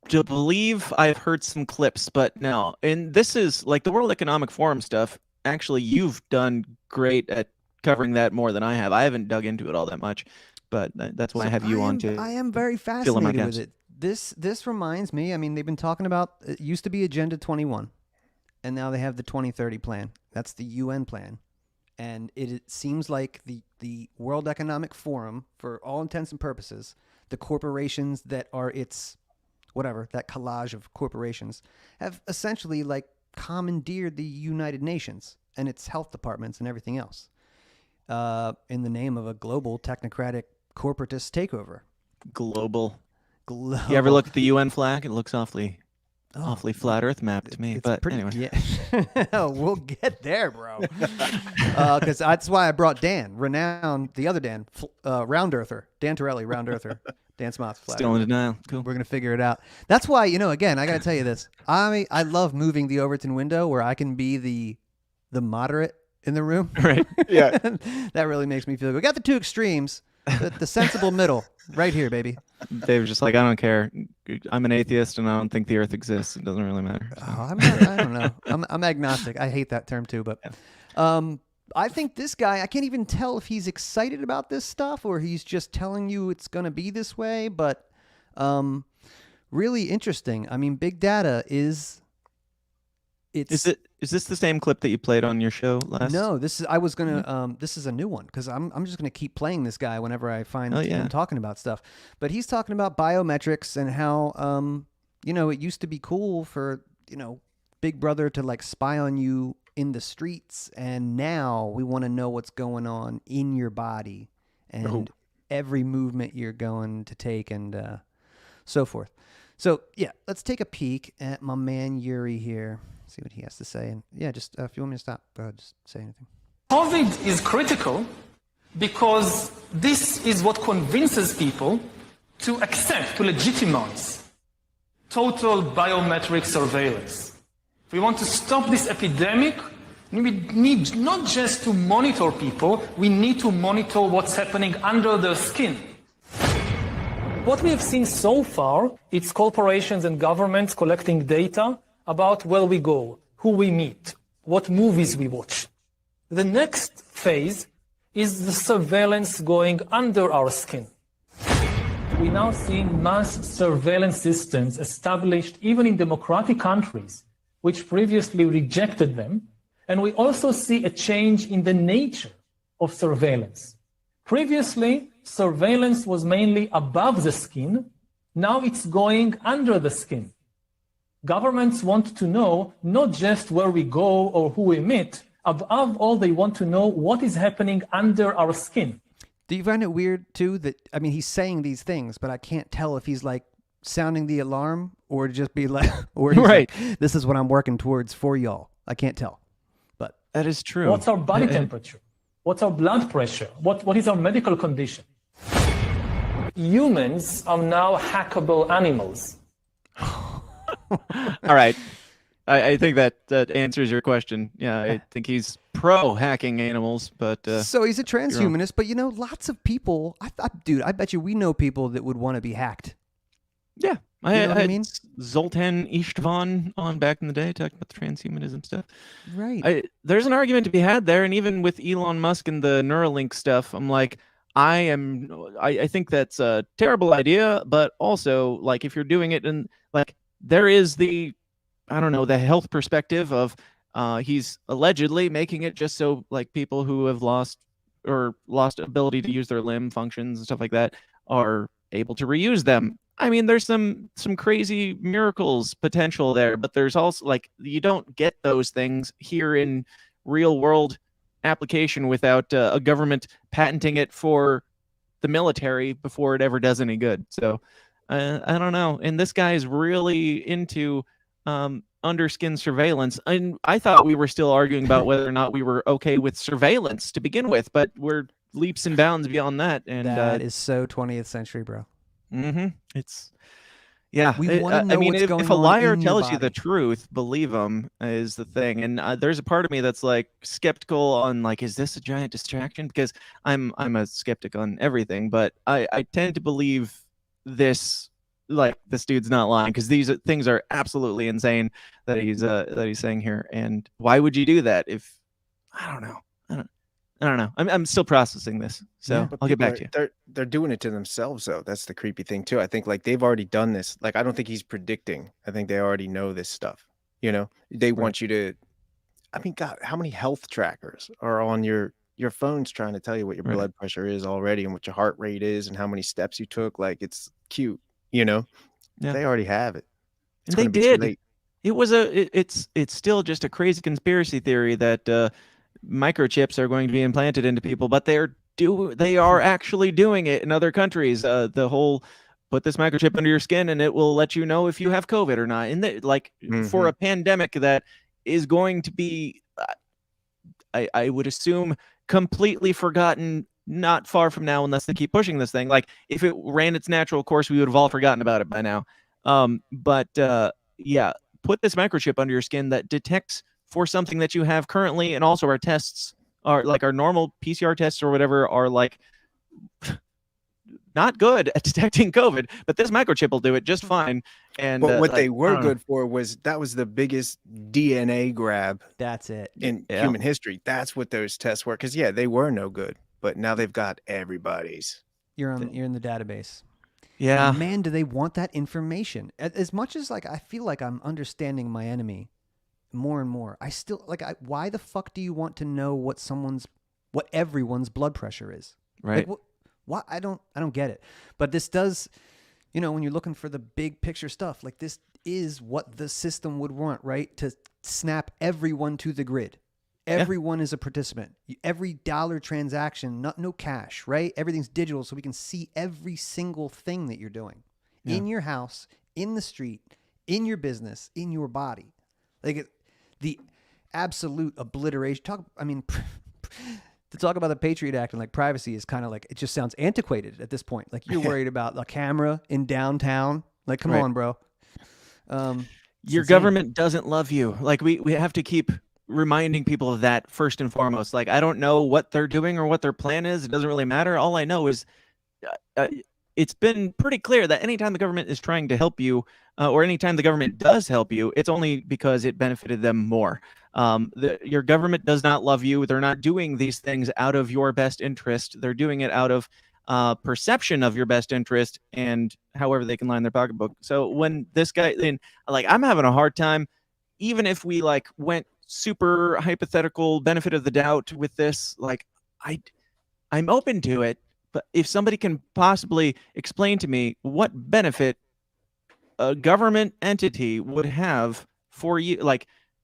do believe I've heard some clips, but no. And this is like the World Economic Forum stuff. Actually, you've done great at covering that more than I have. I haven't dug into it all that much, but that's why I have you on to. I am very fascinated with it. This reminds me, I mean, they've been talking about, it used to be Agenda 21, and now they have the 2030 plan. That's the UN plan. And it seems like the World Economic Forum, for all intents and purposes, the corporations that are its, whatever, that collage of corporations, have essentially like commandeered the United Nations and its health departments and everything else in the name of a global technocratic corporatist takeover. Global. You ever look at the UN flag? It looks awfully flat Earth map to me. But anyway, yeah, we'll get there, bro. Because that's why I brought Dan, the other Dan, round earther, Dan Torelli, round earther, Dan Smotz, flat. Still in denial. Cool. We're gonna figure it out. That's why, again, I gotta tell you this. I love moving the Overton window where I can be the moderate in the room. Right. Yeah. That really makes me feel good. We got the two extremes. The sensible middle, right here, baby. They were just like, I don't care. I'm an atheist, and I don't think the Earth exists. It doesn't really matter. So. Oh, I don't know. I'm agnostic. I hate that term too, but I think this guy, I can't even tell if he's excited about this stuff or he's just telling you it's going to be this way. But really interesting. I mean, big data is. Is this the same clip that you played on your show last? No, this is a new one because I'm just gonna keep playing this guy whenever I find him talking about stuff. But he's talking about biometrics and how it used to be cool for Big Brother to like spy on you in the streets, and now we want to know what's going on in your body and every movement you're going to take and so forth. So yeah, let's take a peek at my man Yuri here. see what he has to say. And yeah, just if you want me to stop, go ahead, just say anything. COVID is critical because this is what convinces people to accept, to legitimize total biometric surveillance. If we want to stop this epidemic, we need not just to monitor people, we need to monitor what's happening under their skin. What we have seen so far, it's corporations and governments collecting data about where we go, who we meet, what movies we watch. The next phase is the surveillance going under our skin. We now see mass surveillance systems established even in democratic countries, which previously rejected them. And we also see a change in the nature of surveillance. Previously, surveillance was mainly above the skin. Now it's going under the skin. Governments want to know not just where we go or who we meet. Above all, they want to know what is happening under our skin. Do you find it weird too that, I mean, he's saying these things, but I can't tell if he's like sounding the alarm or just be like, or he's Right. like, this is what I'm working towards for y'all. I can't tell. But That is true. What's our body temperature? What's our blood pressure? What is our medical condition? Humans are now hackable animals. All right. I think that answers your question. Yeah, I think he's pro hacking animals, but so he's a transhumanist, but you know, lots of people, dude, I bet you we know people that would want to be hacked. yeah, You know what I had mean? Zoltan Istvan on back in the day talking about the transhumanism stuff. Right. There's an argument to be had there, and even with Elon Musk and the Neuralink stuff, I'm like, I think that's a terrible idea, but also like if you're doing it and like there is the, I don't know, the health perspective of he's allegedly making it just so like people who have lost ability to use their limb functions and stuff like that are able to reuse them. I mean, there's some crazy miracles potential there, but there's also like you don't get those things here in real world application without a government patenting it for the military before it ever does any good. So I don't know. And this guy is really into underskin surveillance. And I thought we were still arguing about whether or not we were okay with surveillance to begin with, but we're leaps and bounds beyond that. And that is so 20th century, bro. It's yeah. We wanna know I mean, what's going if a on liar in your tells you the body. truth, believe him is the thing. And there's a part of me that's like skeptical on like, is this a giant distraction? Because I'm a skeptic on everything, but I tend to believe this. Like this dude's not lying because these things are absolutely insane that he's saying here. And why would you do that if I don't know. I'm still processing this, so But I'll get back people to you. They're doing it to themselves, though. That's the creepy thing too. I think like they've already done this. Like I don't think he's predicting. I think they already know this stuff. You know, they want you to. I mean, God, how many health trackers are on your phone's trying to tell you what your Right. blood pressure is already and what your heart rate is and how many steps you took? Like it's cute, you know. Yeah. They already have it. It's And they gonna be too did. late. It was it's still just a crazy conspiracy theory that microchips are going to be implanted into people, but they are actually doing it in other countries. The whole put this microchip under your skin and it will let you know if you have COVID or not. And for a pandemic that is going to be, I would assume, completely forgotten not far from now unless they keep pushing this thing. Like if it ran its natural course, we would have all forgotten about it by now. Yeah, put this microchip under your skin that detects for something that you have currently, and also our tests are like our normal PCR tests or whatever are like not good at detecting COVID, but this microchip will do it just fine. And But what like, they I were don't know. good for was that was the biggest DNA grab That's it. in Yeah. human history. That's what those tests were. Because yeah, they were no good, but now they've got everybody's. You're in the database. Yeah. Man, do they want that information? As much as like I feel like I'm understanding my enemy more and more, I still like why the fuck do you want to know what everyone's blood pressure is? Right. Like, what I don't get it. But this does, you know, when you're looking for the big picture stuff, like this is what the system would want, right? To snap everyone to the grid. Everyone is a participant. Every dollar transaction, no cash, right? Everything's digital, so we can see every single thing that you're doing in your house, in the street, in your business, in your body. Like the absolute obliteration. To talk about the Patriot Act and like privacy is kind of like, it just sounds antiquated at this point. Like you're worried about a camera in downtown. Like, come on, bro. Your government doesn't love you. Like we have to keep reminding people of that first and foremost. Like, I don't know what they're doing or what their plan is. It doesn't really matter. All I know is it's been pretty clear that anytime the government is trying to help you, or anytime the government does help you, it's only because it benefited them more. Your government does not love you. They're not doing these things out of your best interest. They're doing it out of perception of your best interest and however they can line their pocketbook. So when this guy, I'm having a hard time, even if we went super hypothetical benefit of the doubt with this, I'm open to it. But if somebody can possibly explain to me what benefit a government entity would have for you,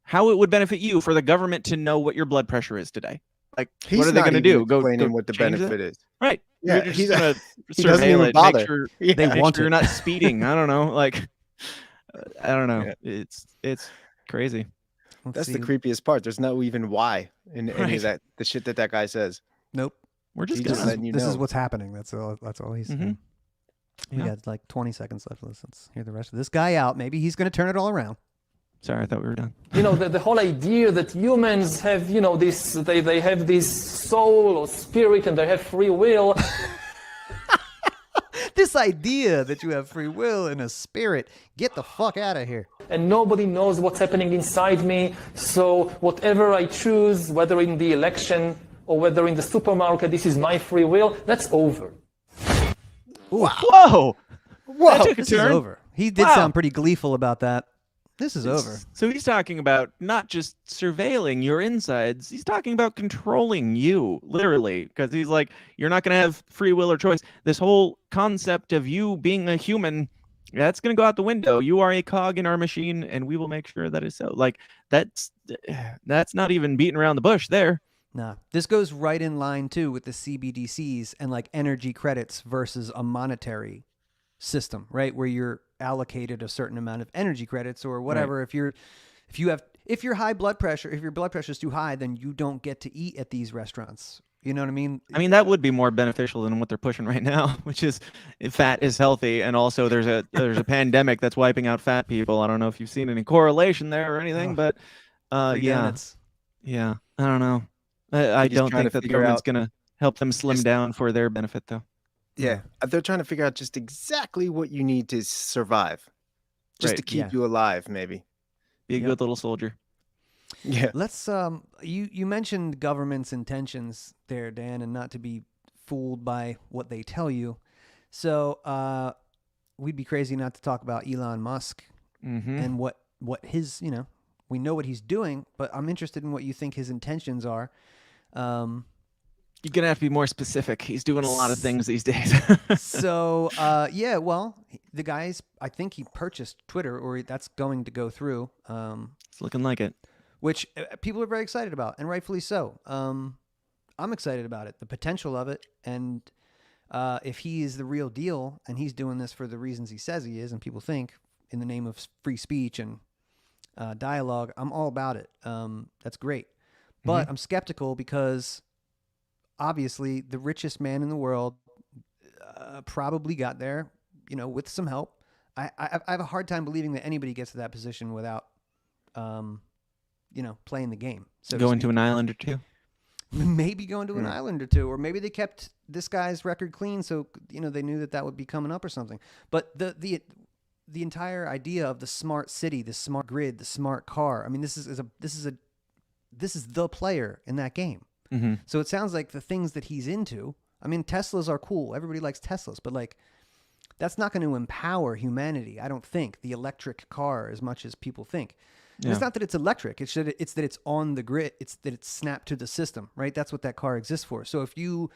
how it would benefit you for the government to know what your blood pressure is today. What are they going to do? Go what the benefit is. Right. Yeah, you're just going to doesn't even bother. Make sure, They you're not speeding. I don't know. I don't know. Yeah. It's crazy. That's the creepiest part. There's no even why in any of that, the shit that guy says. Nope. We're just letting you know. This is what's happening. That's all he's saying. We Yeah. got 20 seconds left. Let's hear the rest of this guy out. Maybe he's going to turn it all around. Sorry, I thought we were done. The whole idea that humans have, this, they have this soul or spirit and they have free will. This idea that you have free will and a spirit, get the fuck out of here. And nobody knows what's happening inside me. So whatever I choose, whether in the election or whether in the supermarket, this is my free will, that's over. Ooh. Whoa! That took a This is turn. over. He did sound pretty gleeful about that. This is over. So he's talking about not just surveilling your insides, he's talking about controlling you, literally, because he's like, you're not going to have free will or choice. This whole concept of you being a human, that's going to go out the window. You are a cog in our machine, and we will make sure that is so. That's not even beating around the bush there. Nah, this goes right in line, too, with the CBDCs and energy credits versus a monetary system, right? Where you're allocated a certain amount of energy credits or whatever. Right. If your blood pressure is too high, then you don't get to eat at these restaurants. You know what I mean? I mean, that would be more beneficial than what they're pushing right now, which is fat is healthy. And also there's a pandemic that's wiping out fat people. I don't know if you've seen any correlation there or anything, but yeah, I don't know. I don't think that the government's going to help them slim down for their benefit, though. Yeah, they're trying to figure out just exactly what you need to survive, just to keep you alive, maybe. Be a good little soldier. Yeah. Let's you mentioned government's intentions there, Dan, and not to be fooled by what they tell you. So we'd be crazy not to talk about Elon Musk and what his, we know what he's doing, but I'm interested in what you think his intentions are. You're going to have to be more specific. He's doing a lot of things these days. So, the guys, I think he purchased Twitter, or that's going to go through. It's looking like it. Which people are very excited about, and rightfully so. I'm excited about it, the potential of it, and if he is the real deal, and he's doing this for the reasons he says he is, and people think, in the name of free speech and dialogue, I'm all about it. That's great. But I'm skeptical because obviously the richest man in the world probably got there, with some help. I have a hard time believing that anybody gets to that position without, playing the game. So going to an island or two. Maybe going to an island or two, or maybe they kept this guy's record clean, so they knew that would be coming up or something. But the entire idea of the smart city, the smart grid, the smart car. I mean, this is the player in that game. So it sounds like the things that he's into. I mean, Teslas are cool. Everybody likes Teslas, but that's not going to empower humanity. I don't think the electric car as much as people think. Yeah. It's not that it's electric. It's that it's on the grid. It's that it's snapped to the system, right? That's what that car exists for. So if you,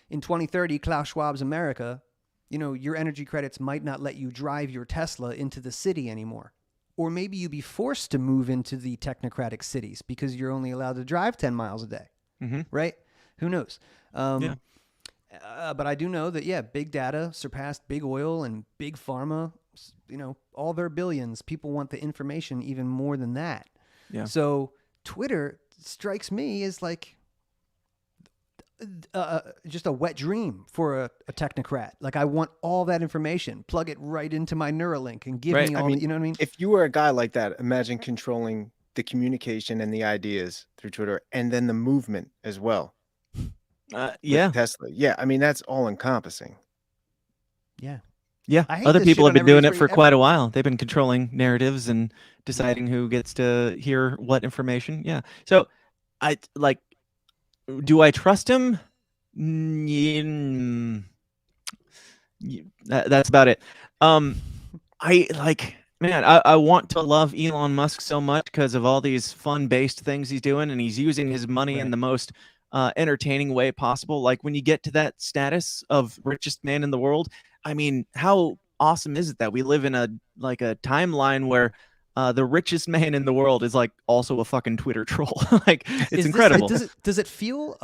in 2030, Klaus Schwab's America, your energy credits might not let you drive your Tesla into the city anymore. Or maybe you'd be forced to move into the technocratic cities because you're only allowed to drive 10 miles a day. Right? Who knows? But I do know that, big data surpassed big oil and big pharma, all their billions. People want the information even more than that. Yeah. So Twitter strikes me as like just a wet dream for a technocrat. Like I want all that information, plug it right into my Neuralink and give me all. You know what I mean? If you were a guy like that, imagine controlling the communication and the ideas through Twitter, and then the movement as well. Yeah. Tesla. Yeah, I mean that's all encompassing. Yeah. Yeah, I hate other this people shit have on been doing it everybody's for free- quite a while. They've been controlling narratives and deciding who gets to hear what information. Yeah. So, I like. Do I trust him? That's about it. I like. Man, I want to love Elon Musk so much because of all these fun-based things he's doing, and he's using his money in the most entertaining way possible. Like when you get to that status of richest man in the world, I mean, how awesome is it that we live in a timeline where the richest man in the world is like also a fucking Twitter troll? Like it's incredible. Does it feel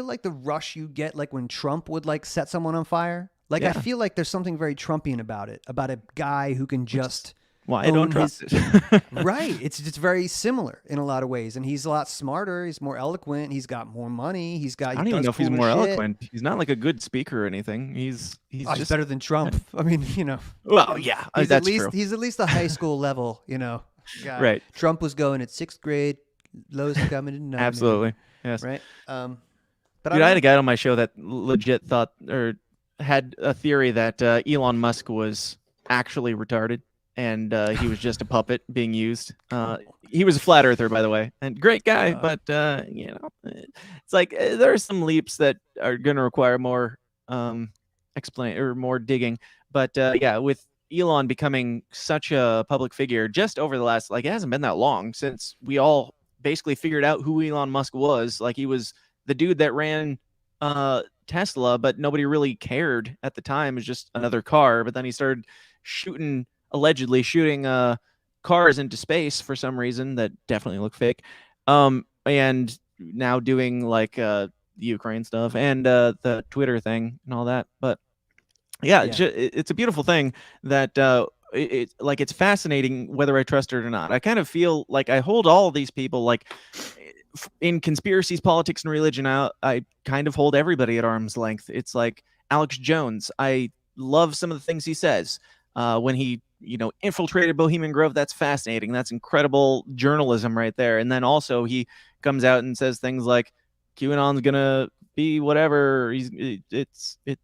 like the rush you get like when Trump would like set someone on fire? Like I feel like there's something very Trumpian about it, about a guy who can just I don't trust it. Right. It's very similar in a lot of ways. And he's a lot smarter. He's more eloquent. He's got more money. I don't even know if he's more eloquent. He's not like a good speaker or anything. He's just better than Trump. I mean, you know. Well, yeah, that's true. He's at least a high school level, you know. Guy. Right. Trump was going at 6th grade, lowest coming in 9th. Absolutely. Yes. Right. But dude, I had a guy on my show that legit thought or had a theory that Elon Musk was actually retarded. And he was just a puppet being used. He was a flat earther, by the way, and great guy. But you know, it's like there are some leaps that are going to require more more digging. But yeah, with Elon becoming such a public figure, just over the last it hasn't been that long since we all basically figured out who Elon Musk was. Like he was the dude that ran Tesla, but nobody really cared at the time. It was just another car. But then he started allegedly shooting cars into space for some reason that definitely look fake. And now doing like the Ukraine stuff and the Twitter thing and all that. But yeah. It's a beautiful thing that it's fascinating whether I trust it or not. I kind of feel like I hold all of these people like in conspiracies, politics, and religion. I kind of hold everybody at arm's length. It's like Alex Jones. I love some of the things he says. When he, infiltrated Bohemian Grove, that's fascinating. That's incredible journalism right there. And then also he comes out and says things like QAnon's gonna be whatever.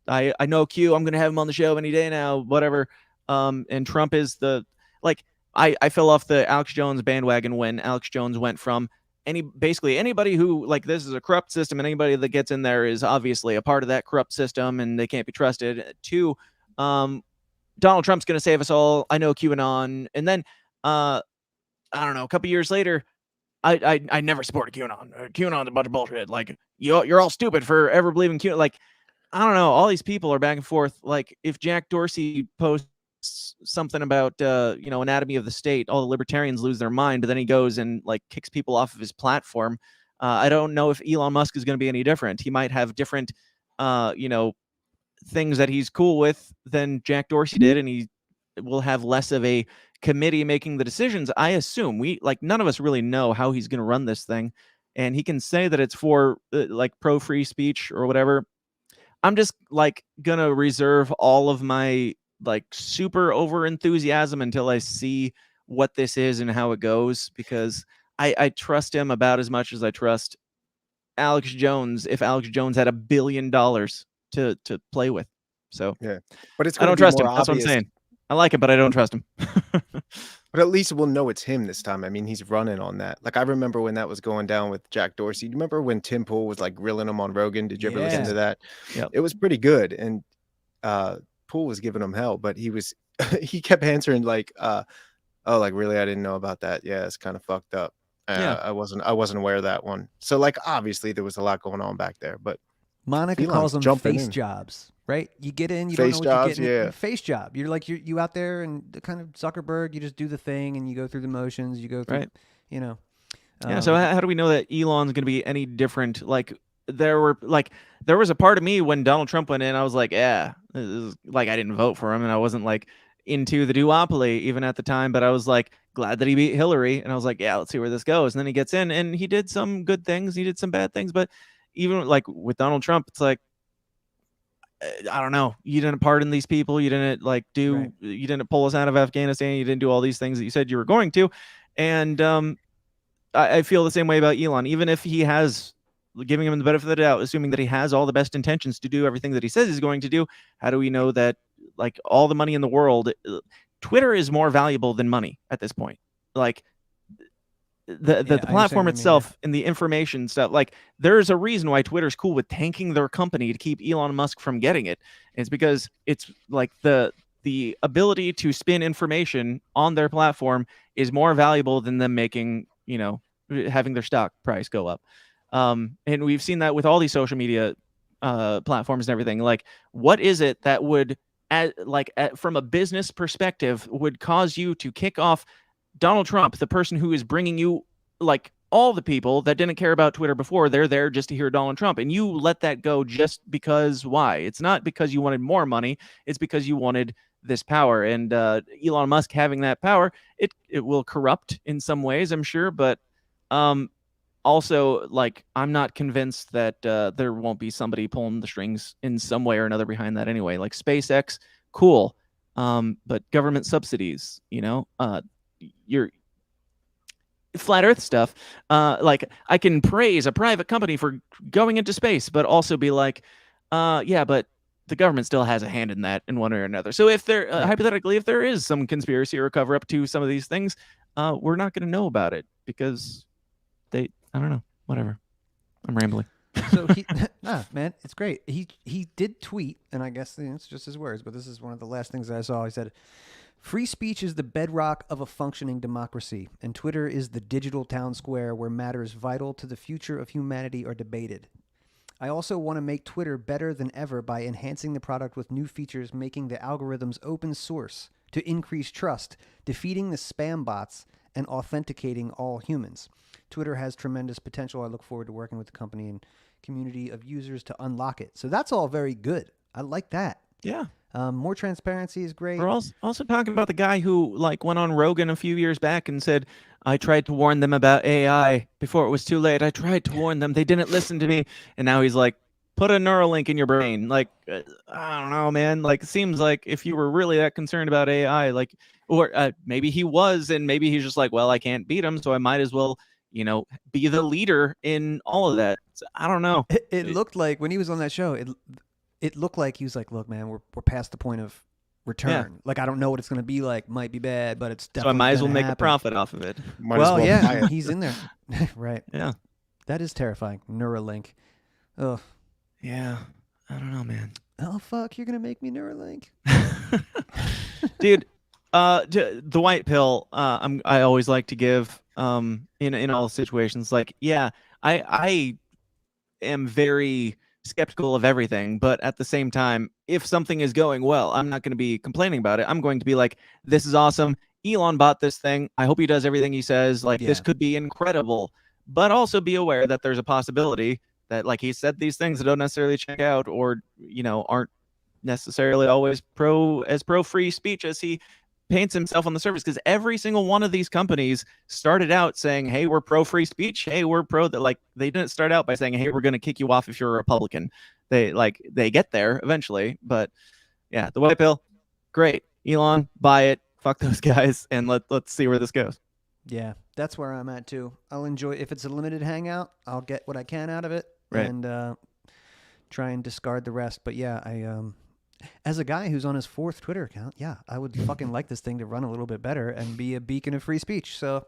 I know Q. I'm gonna have him on the show any day now. Whatever. And Trump is I fell off the Alex Jones bandwagon when Alex Jones went from basically anybody who this is a corrupt system and anybody that gets in there is obviously a part of that corrupt system and they can't be trusted, to Donald Trump's going to save us all. I know QAnon. And then, I don't know, a couple years later, I never supported QAnon. QAnon's a bunch of bullshit. Like, you're all stupid for ever believing QAnon. Like, I don't know. All these people are back and forth. Like, if Jack Dorsey posts something about, anatomy of the state, all the libertarians lose their mind. But then he goes and, kicks people off of his platform. I don't know if Elon Musk is going to be any different. He might have different, things that he's cool with than Jack Dorsey did, and he will have less of a committee making the decisions. I assume none of us really know how he's going to run this thing, and he can say that it's for pro free speech or whatever. I'm just gonna reserve all of my super over enthusiasm until I see what this is and how it goes, because I trust him about as much as I trust Alex Jones. If Alex Jones had $1 billion to play with. So yeah, but I don't trust him. That's what I'm saying. I like him, but I don't trust him. But at least we'll know it's him this time. I mean, he's running on that. I remember when that was going down with Jack Dorsey. Do you remember when Tim Pool was grilling him on Rogan? Did you ever listen to that? Yeah, it was pretty good. And Pool was giving him hell, but he kept answering really, I didn't know about that. Yeah, it's kind of fucked up. I wasn't aware of that one. So obviously there was a lot going on back there, but Monica calls them face jobs, right? You get in, you don't know what you're getting. Face job. You're you out there and the kind of Zuckerberg, you just do the thing and you go through the motions, you go through, Yeah. So how do we know that Elon's going to be any different? There was a part of me when Donald Trump went in, I was like, yeah, I didn't vote for him. And I wasn't into the duopoly even at the time, but I was like glad that he beat Hillary, and I was like, yeah, let's see where this goes. And then he gets in, and he did some good things, he did some bad things, but even like with Donald Trump, it's like, I don't know, you didn't pardon these people, you didn't like you didn't pull us out of Afghanistan, you didn't do all these things that you said you were going to. And I feel the same way about Elon. Even if he has, giving him the benefit of the doubt, assuming that he has all the best intentions to do everything that he says he's going to do, how do we know that like all the money in the world, Twitter is more valuable than money at this point? Like the platform itself and the information stuff, like there's a reason why Twitter's cool with tanking their company to keep Elon Musk from getting it. It's because it's like the ability to spin information on their platform is more valuable than them making, having their stock price go up. And we've seen that with all these social media platforms and everything. Like, what is it that would, from a business perspective, would cause you to kick off Donald Trump, the person who is bringing you, like, all the people that didn't care about Twitter before, they're there just to hear Donald Trump, and you let that go just because? Why? It's not because you wanted more money, it's because you wanted this power. And Elon Musk having that power, it will corrupt in some ways, I'm sure, but also, like, I'm not convinced that there won't be somebody pulling the strings in some way or another behind that anyway. Like SpaceX, cool, but government subsidies, your flat Earth stuff. Like, I can praise a private company for going into space, but also be like, yeah, but the government still has a hand in that in one way or another. So if there, hypothetically, if there is some conspiracy or cover up to some of these things, we're not going to know about it because I don't know, whatever. I'm rambling. So man, it's great. He did tweet, and I guess it's just his words, but this is one of the last things that I saw. He said, "Free speech is the bedrock of a functioning democracy, and Twitter is the digital town square where matters vital to the future of humanity are debated. I also want to make Twitter better than ever by enhancing the product with new features, making the algorithms open source to increase trust, defeating the spam bots, and authenticating all humans. Twitter has tremendous potential. I look forward to working with the company and community of users to unlock it." So that's all very good. I like that. Yeah. More transparency is great. We're also talking about the guy who like went on Rogan a few years back and said, "I tried to warn them about AI before it was too late. I tried to warn them. They didn't listen to me." And now he's like, put a Neuralink in your brain. Like, I don't know, man. Like, it seems like if you were really that concerned about AI, like, or maybe he was, and maybe he's just like, well, I can't beat him, so I might as well, be the leader in all of that. So, I don't know. It looked like when he was on that show, it looked like he was like, "Look, man, we're past the point of return. Yeah. Like, I don't know what it's going to be like. Might be bad, but it's definitely. So I might as well make a profit off of it." Yeah, he's in there, right? Yeah, that is terrifying. Neuralink. Oh, yeah. I don't know, man. Oh fuck, you're gonna make me Neuralink, dude. The white pill. I always like to give. In all situations, like, yeah, I am very skeptical of everything, but at the same time, if something is going well, I'm not going to be complaining about it. I'm going to be like, this is awesome. Elon bought this thing. I hope he does everything he says. Like, this could be incredible, but also be aware that there's a possibility that, like, he said these things that don't necessarily check out, or, aren't necessarily always pro free speech as he paints himself on the surface, because every single one of these companies started out saying, "Hey, we're pro free speech. Hey, we're pro that." Like, they didn't start out by saying, "Hey, we're going to kick you off if you're a Republican." They get there eventually, but yeah, the white pill, great. Elon, buy it. Fuck those guys, and let's see where this goes. Yeah, that's where I'm at too. I'll enjoy if it's a limited hangout. I'll get what I can out of it, right, and try and discard the rest. But yeah, as a guy who's on his 4th Twitter account, yeah, I would fucking like this thing to run a little bit better and be a beacon of free speech. So,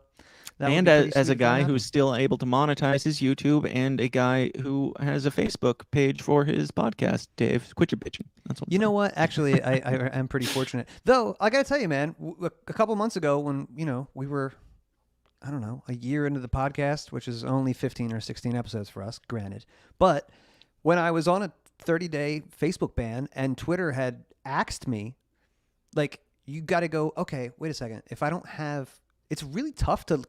and as a guy who's still able to monetize his YouTube, and a guy who has a Facebook page for his podcast, Dave, quit your bitching. That's what what? Actually, I am pretty fortunate. Though, I got to tell you, man, a couple months ago when, we were, I don't know, a year into the podcast, which is only 15 or 16 episodes for us, granted. But when I was on a 30-day Facebook ban and Twitter had axed me, like, you got to go, okay, wait a second. If I don't have, it's really tough to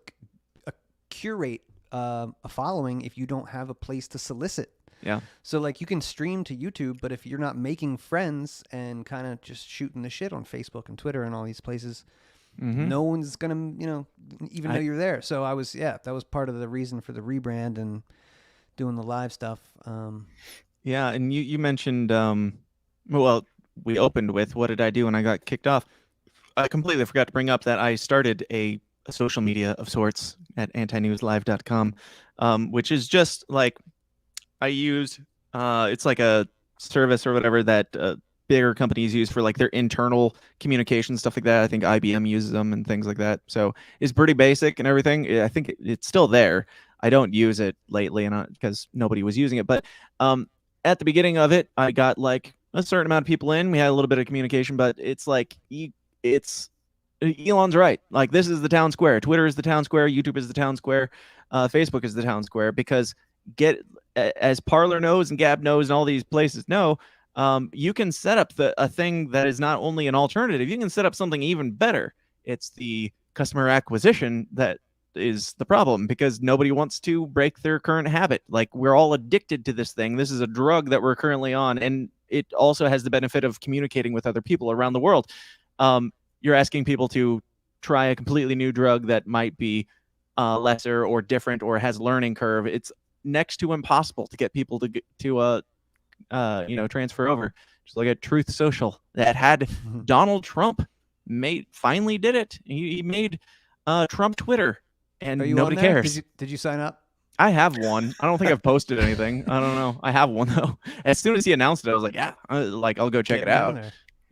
curate a following if you don't have a place to solicit. Yeah. So like you can stream to YouTube, but if you're not making friends and kind of just shooting the shit on Facebook and Twitter and all these places, no one's gonna, even know you're there. So that was part of the reason for the rebrand and doing the live stuff. Yeah, and you mentioned, well, we opened with what did I do when I got kicked off? I completely forgot to bring up that I started a social media of sorts at antinewslive.com, which is just like I use. It's like a service or whatever that bigger companies use for like their internal communication, stuff like that. I think IBM uses them and things like that. So it's pretty basic and everything. I think it's still there. I don't use it lately, and because nobody was using it. But at the beginning of it, I got like a certain amount of people in. We had a little bit of communication, but it's like Elon's right. Like, this is the town square. Twitter is the town square. YouTube is the town square. Facebook is the town square, because as Parler knows and Gab knows and all these places know, you can set up a thing that is not only an alternative, you can set up something even better. It's the customer acquisition that is the problem, because nobody wants to break their current habit. Like, we're all addicted to this thing. This is a drug that we're currently on, and it also has the benefit of communicating with other people around the world. You're asking people to try a completely new drug that might be lesser or different or has learning curve. It's next to impossible to get people to transfer over. Just look at Truth Social that had Donald Trump finally did it. He made Trump Twitter, and nobody cares. Did you sign up? I have one. I don't think I've posted anything. I don't know. I have one though. As soon as he announced it, I was like, yeah, I'll go check it out.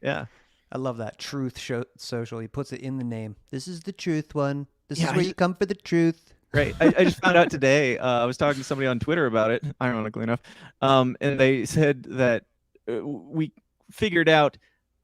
Yeah. I love that. Truth Social. He puts it in the name. This is the truth one. This is where you come for the truth. Right. I just found out today. I was talking to somebody on Twitter about it, ironically enough, and they said that we figured out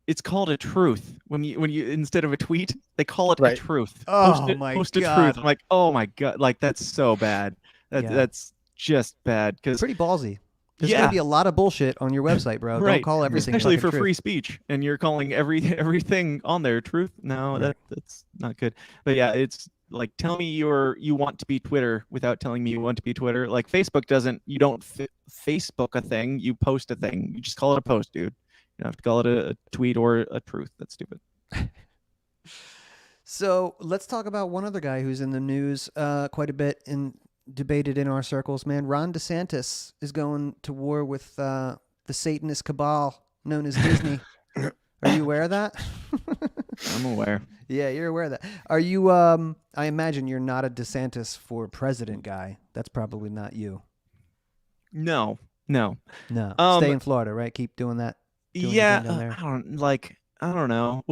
it's called a truth. When you instead of a tweet, they call it a truth. Oh post my a God. truth. I'm like, oh my God, like that's so bad. That's just bad, because pretty ballsy. There's going to be a lot of bullshit on your website, bro. Right. Don't call everything, especially for truth. free speech, and you're calling everything on there truth. No, that's not good. But yeah, it's like, tell me you want to be Twitter without telling me you want to be Twitter. Like, Facebook doesn't. You don't Facebook a thing. You post a thing. You just call it a post, dude. You don't have to call it a tweet or a truth. That's stupid. So let's talk about one other guy who's in the news quite a bit and debated in our circles, man. Ron DeSantis is going to war with the Satanist cabal known as Disney. Are you aware of that? I'm aware. Yeah, you're aware of that. Are you, I imagine you're not a DeSantis for president guy. That's probably not you. No. Stay in Florida, right? Keep doing that. Yeah. I don't know.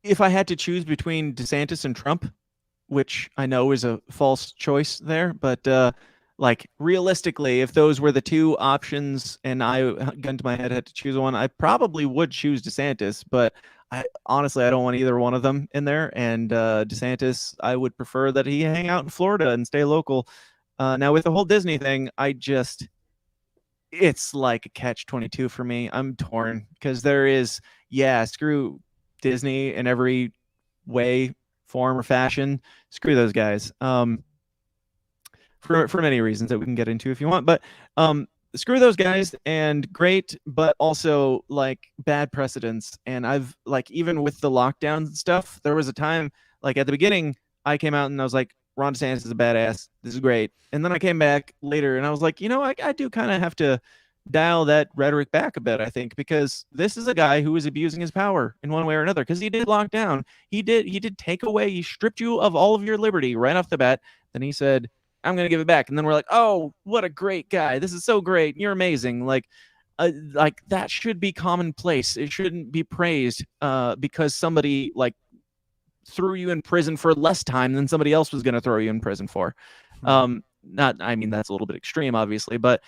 If I had to choose between DeSantis and Trump, which I know is a false choice there, but like, realistically, if those were the two options and I, gun to my head, had to choose one, I probably would choose DeSantis. But honestly, I don't want either one of them in there. And DeSantis, I would prefer that he hang out in Florida and stay local. Now, with the whole Disney thing, it's like a catch-22 for me. I'm torn, because there is, screw Disney in every way, form, or fashion. Screw those guys. For many reasons that we can get into if you want, but screw those guys, and great, but also like bad precedents. And I've, like, even with the lockdown and stuff, there was a time, like, at the beginning, I came out and I was like, Ron DeSantis is a badass. This is great. And then I came back later and I was like, I do kind of have to dial that rhetoric back a bit, I think, because this is a guy who is abusing his power in one way or another, because he did lock down. He did take away, he stripped you of all of your liberty right off the bat. Then he said, I'm going to give it back. And then we're like, oh, what a great guy. This is so great. You're amazing. Like that should be commonplace. It shouldn't be praised because somebody like threw you in prison for less time than somebody else was going to throw you in prison for. I mean, that's a little bit extreme, obviously, but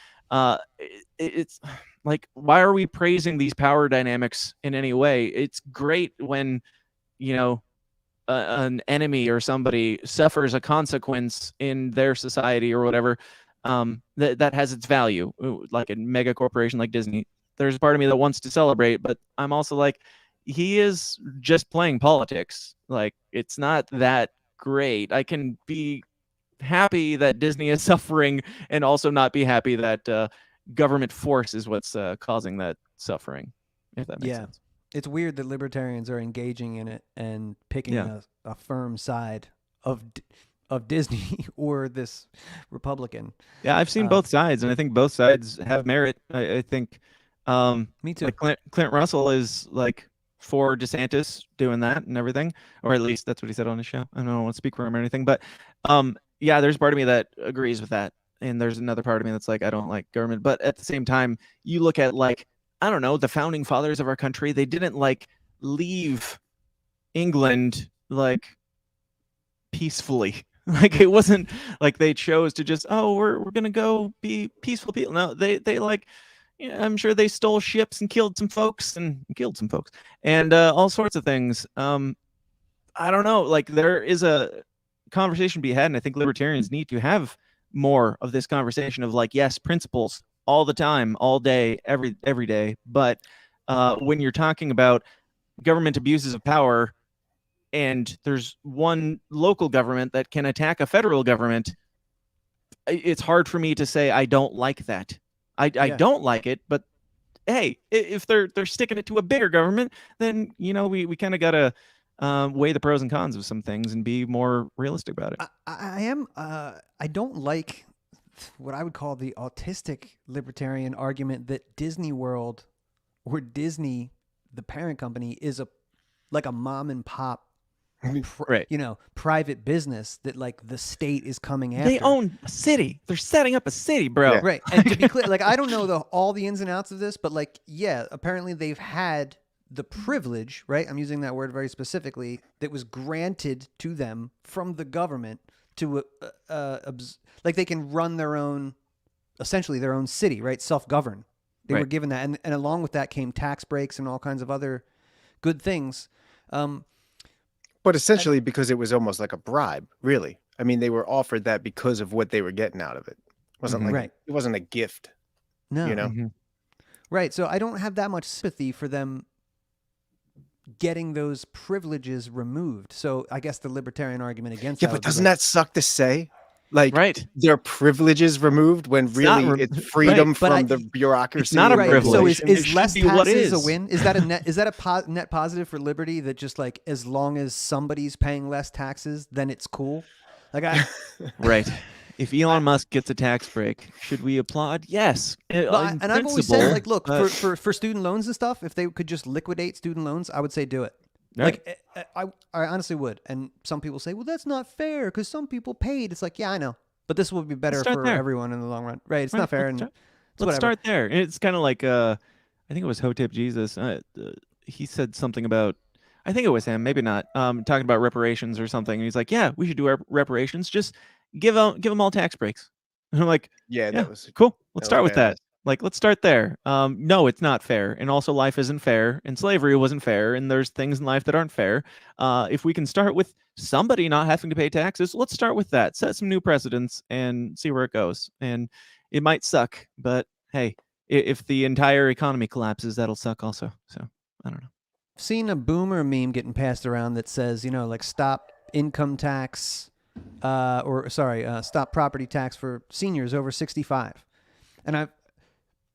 it's like, why are we praising these power dynamics in any way? It's great when, an enemy or somebody suffers a consequence in their society or whatever, that has its value. Like a mega corporation like Disney, there's a part of me that wants to celebrate, but I'm also like, he is just playing politics. Like, it's not that great. I can be happy that Disney is suffering and also not be happy that government force is what's causing that suffering, if that makes sense. It's weird that libertarians are engaging in it and picking a firm side of Disney or this Republican. Yeah, I've seen both sides, and I think both sides have merit. I think me too. Like Clint Russell is like for DeSantis doing that and everything, or at least that's what he said on his show. I don't want to speak for him or anything, but yeah, there's part of me that agrees with that, and there's another part of me that's like, I don't like government. But at the same time, you look at, like, I don't know, the founding fathers of our country, they didn't like leave England like peacefully. Like, it wasn't like they chose to just, oh, we're gonna go be peaceful people. No, they like, yeah, I'm sure they stole ships and killed some folks and all sorts of things. I don't know, like, there is a conversation to be had, and I think libertarians need to have more of this conversation of, like, yes, principles all the time, all day, every day, but when you're talking about government abuses of power, and there's one local government that can attack a federal government, it's hard for me to say I don't like that. I don't like it, but hey, if they're sticking it to a bigger government, then, you know, we kind of gotta weigh the pros and cons of some things and be more realistic about it. I don't like what I would call the autistic libertarian argument that Disney World or Disney, the parent company, is like a mom and pop, right, you know, private business that, like, the state is coming after. They own a city. They're setting up a city, bro. Yeah. Right. And to be clear, like, I don't know all the ins and outs of this, but, like, yeah, apparently they've had the privilege, right? I'm using that word very specifically, that was granted to them from the government to, like, they can run their own, essentially their own city, right? Self-govern. They were given that. And along with that came tax breaks and all kinds of other good things. But essentially, because it was almost like a bribe, really. I mean, they were offered that because of what they were getting out of it. It wasn't like it wasn't a gift. No. You know? Right. So I don't have that much sympathy for them getting those privileges removed. So I guess the libertarian argument against that. Yeah, but doesn't that suck to say? Like, their privileges removed when really it's freedom from the bureaucracy. It's not a privilege. So is less taxes a win? Is that a net positive for liberty, that just, like, as long as somebody's paying less taxes, then it's cool? Like, right. If Elon Musk gets a tax break, should we applaud? Yes. And I've always said, like, look, for student loans and stuff, if they could just liquidate student loans, I would say do it. Right. Like, I honestly would. And some people say, well, that's not fair because some people paid. It's like, yeah, I know, but this would be better for everyone in the long run. Right. It's not fair. Let's start there. It's kind of like, I think it was Hotep Jesus. He said something about, I think it was him, maybe not, talking about reparations or something. And he's like, yeah, we should do reparations. Just give them all tax breaks. And I'm like, yeah, that was cool. Let's start with that. Like, let's start there. No, it's not fair. And also, life isn't fair. And slavery wasn't fair. And there's things in life that aren't fair. If we can start with somebody not having to pay taxes, let's start with that. Set some new precedents and see where it goes. And it might suck, but hey, if the entire economy collapses, that'll suck also. So, I don't know. I've seen a boomer meme getting passed around that says, you know, like, stop income tax, stop property tax for seniors over 65. And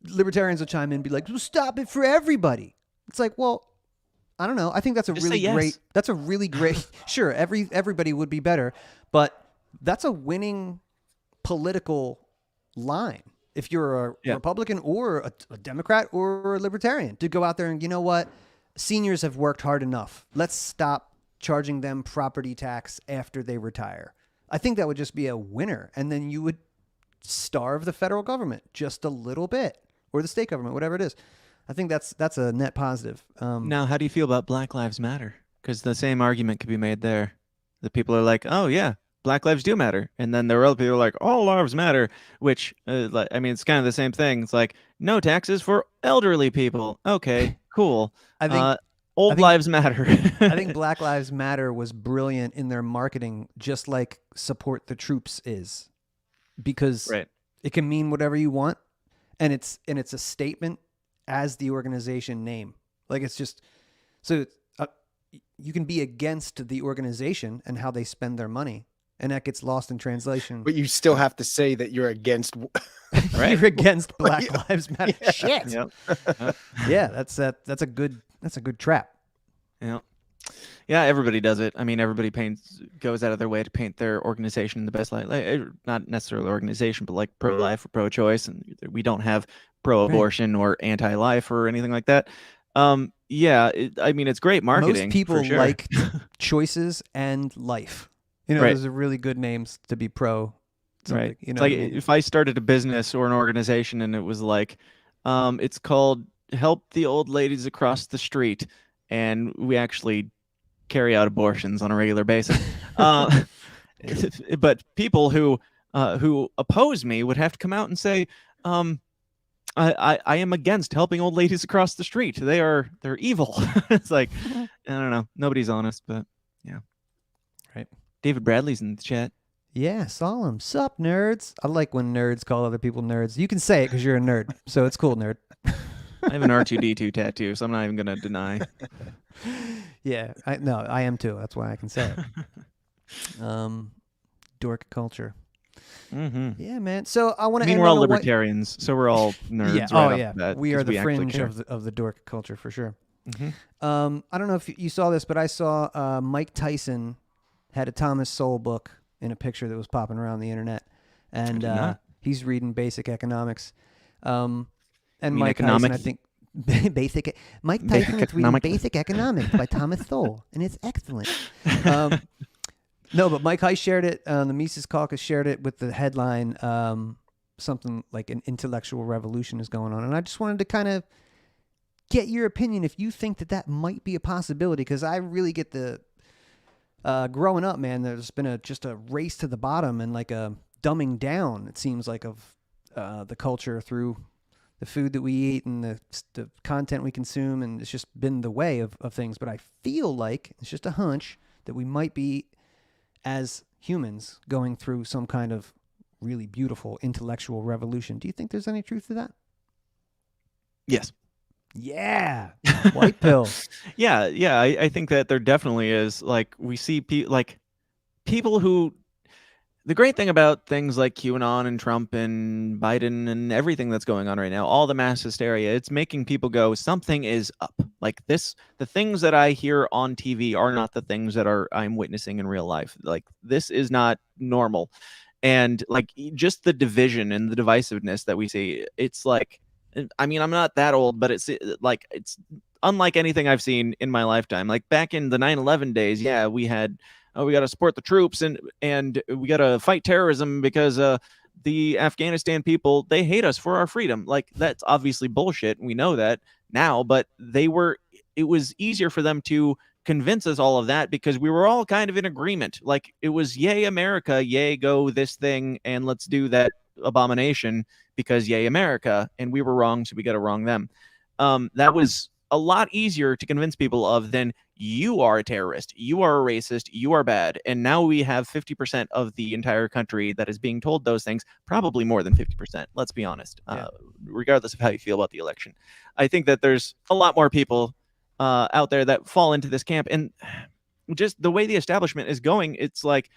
libertarians will chime in and be like, well, stop it for everybody. It's like, well, I don't know. I think that's a really great, sure, everybody would be better, but that's a winning political line. If you're a Republican or a Democrat or a Libertarian, to go out there and, you know what, seniors have worked hard enough. Let's stop charging them property tax after they retire. I think that would just be a winner. And then you would starve the federal government just a little bit, or the state government, whatever it is. I think that's a net positive. Now, how do you feel about Black Lives Matter? Because the same argument could be made there. The people are like, oh, yeah, Black lives do matter. And then there are other people like, all lives matter, which, I mean, it's kind of the same thing. It's like, no taxes for elderly people. Okay, cool. I think lives matter. I think Black Lives Matter was brilliant in their marketing, just like Support the Troops is, because it can mean whatever you want. And it's a statement as the organization name. Like, it's just, so you can be against the organization and how they spend their money, and that gets lost in translation. But you still have to say that you're against. Right? You're against Black Lives Matter. Yeah. Shit. Yep. Yeah, that's a good trap. Yeah. Yeah, everybody does it. I mean, everybody goes out of their way to paint their organization in the best light. Like, not necessarily organization, but like pro-life or pro-choice, and we don't have pro-abortion or anti-life or anything like that. Yeah, I mean, it's great marketing. Most people for sure. like choices and life. You know, Right. those are really good names to be pro. Something, Right. You know, It's like what I mean? if I started a business or an organization and it was like, it's called Help the Old Ladies Across the Street, and we actually carry out abortions on a regular basis. But people who oppose me would have to come out and say, I am against helping old ladies across the street. They're evil. It's like, I don't know. Nobody's honest, but yeah. Right. David Bradley's in the chat. Yeah, saw him. Sup, nerds? I like when nerds call other people nerds. You can say it because you're a nerd, so it's cool, nerd. I have an R2D2 tattoo, so I'm not even gonna deny. Yeah, I am too. That's why I can say it. Dork culture. Mm-hmm. Yeah, man. So I want I to. mean, we're all libertarians, so we're all nerds. Yeah. Right Oh off yeah. the bat, We are 'cause the actually fringe care. of the dork culture for sure. Mm-hmm. I don't know if you saw this, but I saw Mike Tyson had a Thomas Sowell book in a picture that was popping around the internet, and he's reading Basic Economics. And Mike economics? Tyson, I think. Mike Tyson is reading Basic Economics by Thomas Sowell, and it's excellent. No, but Mike Heiss shared it. The Mises Caucus shared it with the headline, something like an intellectual revolution is going on. And I just wanted to kind of get your opinion if you think that might be a possibility, because I really get the growing up, man, there's been just a race to the bottom and like a dumbing down, it seems like, of the culture through the food that we eat and the content we consume, and it's just been the way of things. But I feel like, it's just a hunch, that we might be, as humans, going through some kind of really beautiful intellectual revolution. Do you think there's any truth to that? Yes. Yeah. White pill. Yeah. I think that there definitely is. Like, we see people who. The great thing about things like QAnon and Trump and Biden and everything that's going on right now, all the mass hysteria, it's making people go, something is up. Like this, the things that I hear on TV are not the things that I'm witnessing in real life. Like, this is not normal. And like, just the division and the divisiveness that we see, it's like, I mean, I'm not that old, but it's like, it's unlike anything I've seen in my lifetime. Like back in the 9/11 days, yeah, we had, we got to support the troops and we got to fight terrorism because the Afghanistan people, they hate us for our freedom. Like, that's obviously bullshit. We know that now, but it was easier for them to convince us all of that because we were all kind of in agreement. Like, it was, yay, America, yay, go this thing, and let's do that abomination because yay, America. And we were wrong, so we got to wrong them. That was a lot easier to convince people of than you are a terrorist, you are a racist, you are bad. And now we have 50% of the entire country that is being told those things, probably more than 50%. Let's be honest, regardless of how you feel about the election. I think that there's a lot more people out there that fall into this camp. And just the way the establishment is going, it's like,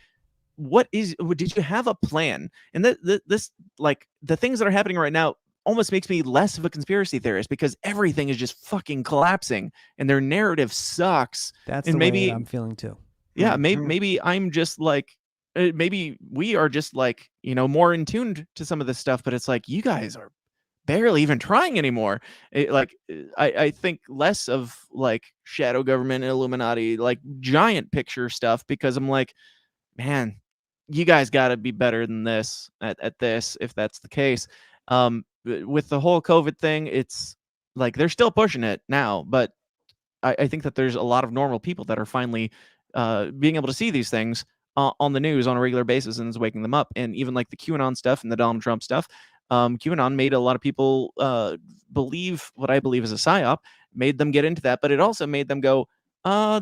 did you have a plan? And this, like, the things that are happening right now almost makes me less of a conspiracy theorist because everything is just fucking collapsing and their narrative sucks. That's and the maybe way I'm feeling too. Yeah, maybe I'm just like, maybe we are just like, more in tune to some of this stuff, but it's like, you guys are barely even trying anymore. I think less of like shadow government and Illuminati, like giant picture stuff, because I'm like, man, you guys got to be better than this at this, if that's the case. With the whole COVID thing, it's like they're still pushing it now, but I think that there's a lot of normal people that are finally being able to see these things on the news on a regular basis, and it's waking them up. And even like the QAnon stuff and the Donald Trump stuff, QAnon made a lot of people believe what I believe is a psyop, made them get into that, but it also made them go,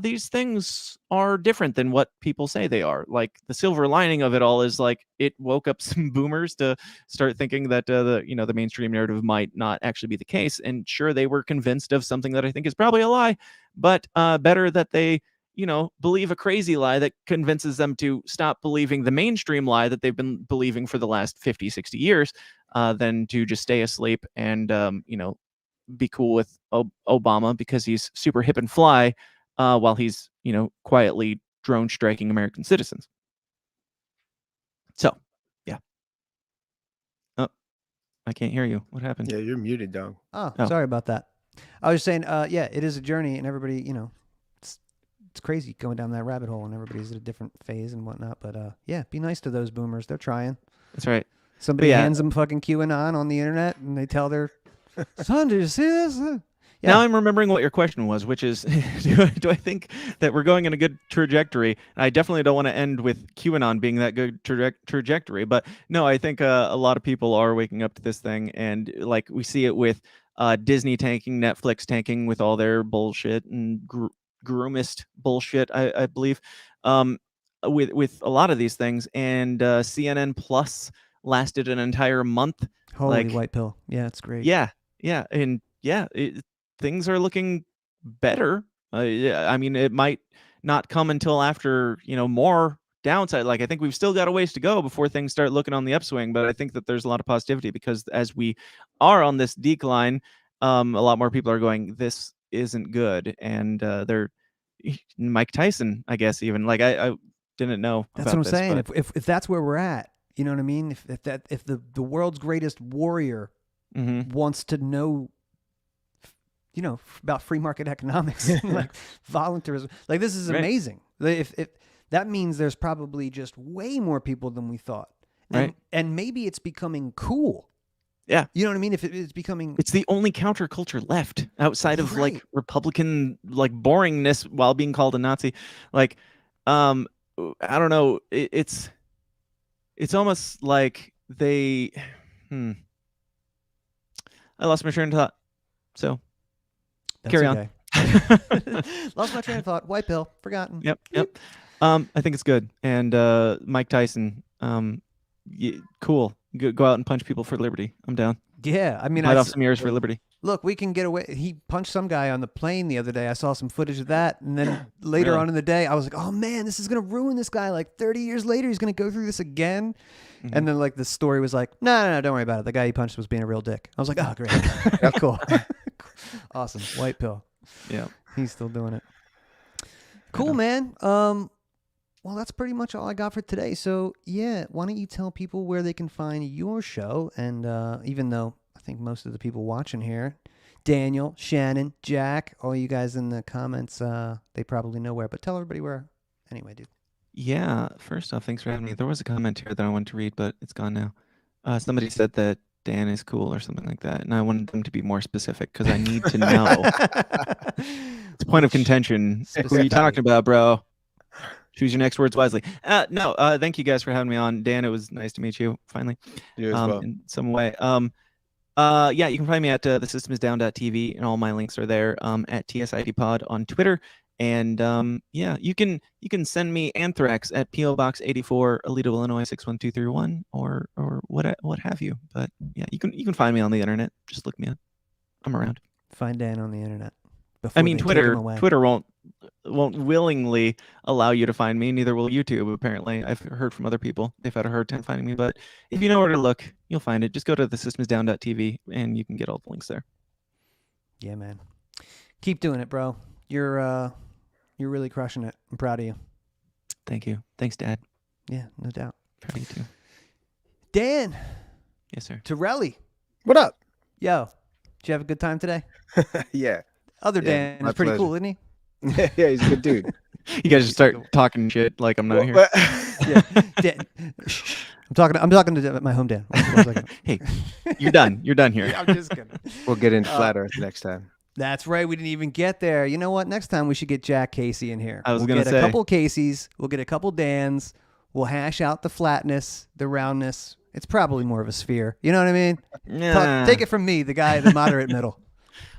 these things are different than what people say they are. Like, the silver lining of it all is like it woke up some boomers to start thinking that the mainstream narrative might not actually be the case. And sure, they were convinced of something that I think is probably a lie, but better that they believe a crazy lie that convinces them to stop believing the mainstream lie that they've been believing for the last 50, 60 years, than to just stay asleep and, be cool with Obama because he's super hip and fly, while he's, quietly drone striking American citizens. So, yeah. Oh, I can't hear you. What happened? Yeah, you're muted, dog. Oh, sorry about that. I was saying, yeah, it is a journey, and everybody, it's crazy going down that rabbit hole, and everybody's at a different phase and whatnot. But yeah, be nice to those boomers. They're trying. That's right. Somebody hands them fucking QAnon on the internet, and they tell their son, "Did you see this?" Yeah. Now I'm remembering what your question was, which is, do I think that we're going in a good trajectory? I definitely don't want to end with QAnon being that good trajectory, but no, I think a lot of people are waking up to this thing, and like we see it with Disney tanking, Netflix tanking with all their bullshit and groomist bullshit, I believe, with a lot of these things, and CNN Plus lasted an entire month. Holy white pill. Yeah, it's great. Yeah, and things are looking better. I mean, it might not come until after, more downside. Like, I think we've still got a ways to go before things start looking on the upswing, but I think that there's a lot of positivity because as we are on this decline, a lot more people are going, this isn't good. And they're Mike Tyson, I guess, even like I didn't know. That's what I'm saying. If that's where we're at, you know what I mean? If the world's greatest warrior wants to know, about free market economics, like voluntarism, like this is amazing. If that means there's probably just way more people than we thought, and maybe it's becoming cool. Yeah, you know what I mean. If it's becoming, it's the only counterculture left outside of like Republican like boringness while being called a Nazi. Like, I don't know. It's almost like they. I lost my train of thought. So. Carry on. Lost my train of thought. White pill. Forgotten. Yep. I think it's good. And Mike Tyson, cool. Go out and punch people for liberty. I'm down. Yeah, I mean, bite off some ears for liberty. Look, we can get away. He punched some guy on the plane the other day. I saw some footage of that, and then later on in the day, I was like, "Oh man, this is gonna ruin this guy." Like 30 years later, he's gonna go through this again. And then like the story was like, "No, don't worry about it. The guy he punched was being a real dick." I was like, "Oh, great, cool." Awesome. White pill. Yeah. He's still doing it. Cool, man. Well, that's pretty much all I got for today. So, yeah, why don't you tell people where they can find your show? And even though I think most of the people watching here, Daniel, Shannon, Jack, all you guys in the comments, they probably know where. But tell everybody where. Anyway, dude. Yeah. First off, thanks for having me. There was a comment here that I wanted to read, but it's gone now. Somebody said that Dan is cool or something like that. And I wanted them to be more specific because I need to know. It's a point of contention. Who are you talking about, bro? Choose your next words wisely. No, thank you guys for having me on. Dan, it was nice to meet you finally. You as well. In some way. Yeah, you can find me at thesystemsdown.tv, and all my links are there, at TSIDpod on Twitter. And yeah, you can send me anthrax at PO Box 84, Alito, Illinois 61231, or what have you. But yeah, you can find me on the internet. Just look me up. I'm around. Find Dan on the internet. I mean, Twitter won't willingly allow you to find me. Neither will YouTube. Apparently, I've heard from other people they've had a hard time finding me. But if you know where to look, you'll find it. Just go to thesystemsdown.tv and you can get all the links there. Yeah, man. Keep doing it, bro. You're really crushing it. I'm proud of you. Thank you. Thanks, Dad. Yeah, no doubt. Proud of you too. Dan. Yes, sir. Torelli. What up? Yo, did you have a good time today? Yeah. Other Dan is pretty cool, isn't he? Yeah, he's a good dude. You guys just start talking shit like I'm not here. Yeah. Dan, I'm talking to my home Dan. Hey, you're done. You're done here. I'm just kidding. We'll get into Flat Earth next time. That's right. We didn't even get there. You know what? Next time we should get Jack Casey in here. I was going to say. We'll get a couple Caseys. We'll get a couple Dans. We'll hash out the flatness, the roundness. It's probably more of a sphere. You know what I mean? Yeah. Take it from me, the guy, the moderate middle.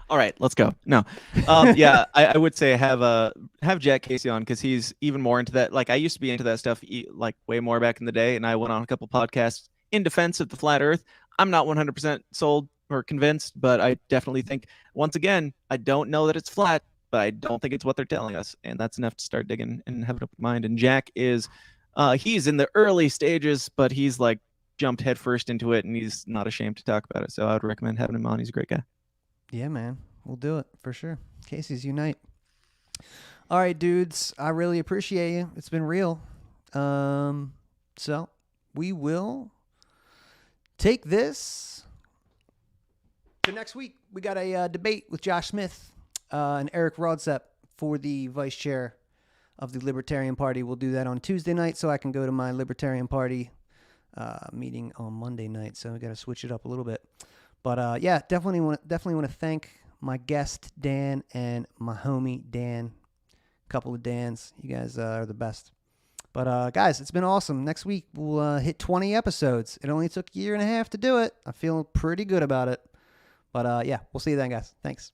All right, let's go. No, yeah, I would say have Jack Casey on because he's even more into that. Like I used to be into that stuff like way more back in the day, and I went on a couple podcasts in defense of the flat Earth. I'm not 100% sold or convinced, but I definitely think once again I don't know that it's flat. but I don't think it's what they're telling us. And that's enough to start digging and have an open mind. And Jack is, he's in the early stages, but he's like jumped headfirst into it, and he's not ashamed to talk about it. So I would recommend having him on. He's a great guy. Yeah, man. We'll do it for sure. Casey's unite. All right, dudes. I really appreciate you. It's been real. So we will take this to next week. We got a debate with Josh Smith and Eric Rodsep for the vice chair of the Libertarian Party. We'll do that on Tuesday night so I can go to my Libertarian Party meeting on Monday night. So we got to switch it up a little bit. But yeah, definitely want to thank my guest Dan and my homie Dan. Couple of Dans. You guys are the best. But guys, it's been awesome. Next week we'll hit 20 episodes. It only took a year and a half to do it. I feel pretty good about it. But yeah, we'll see you then, guys. Thanks.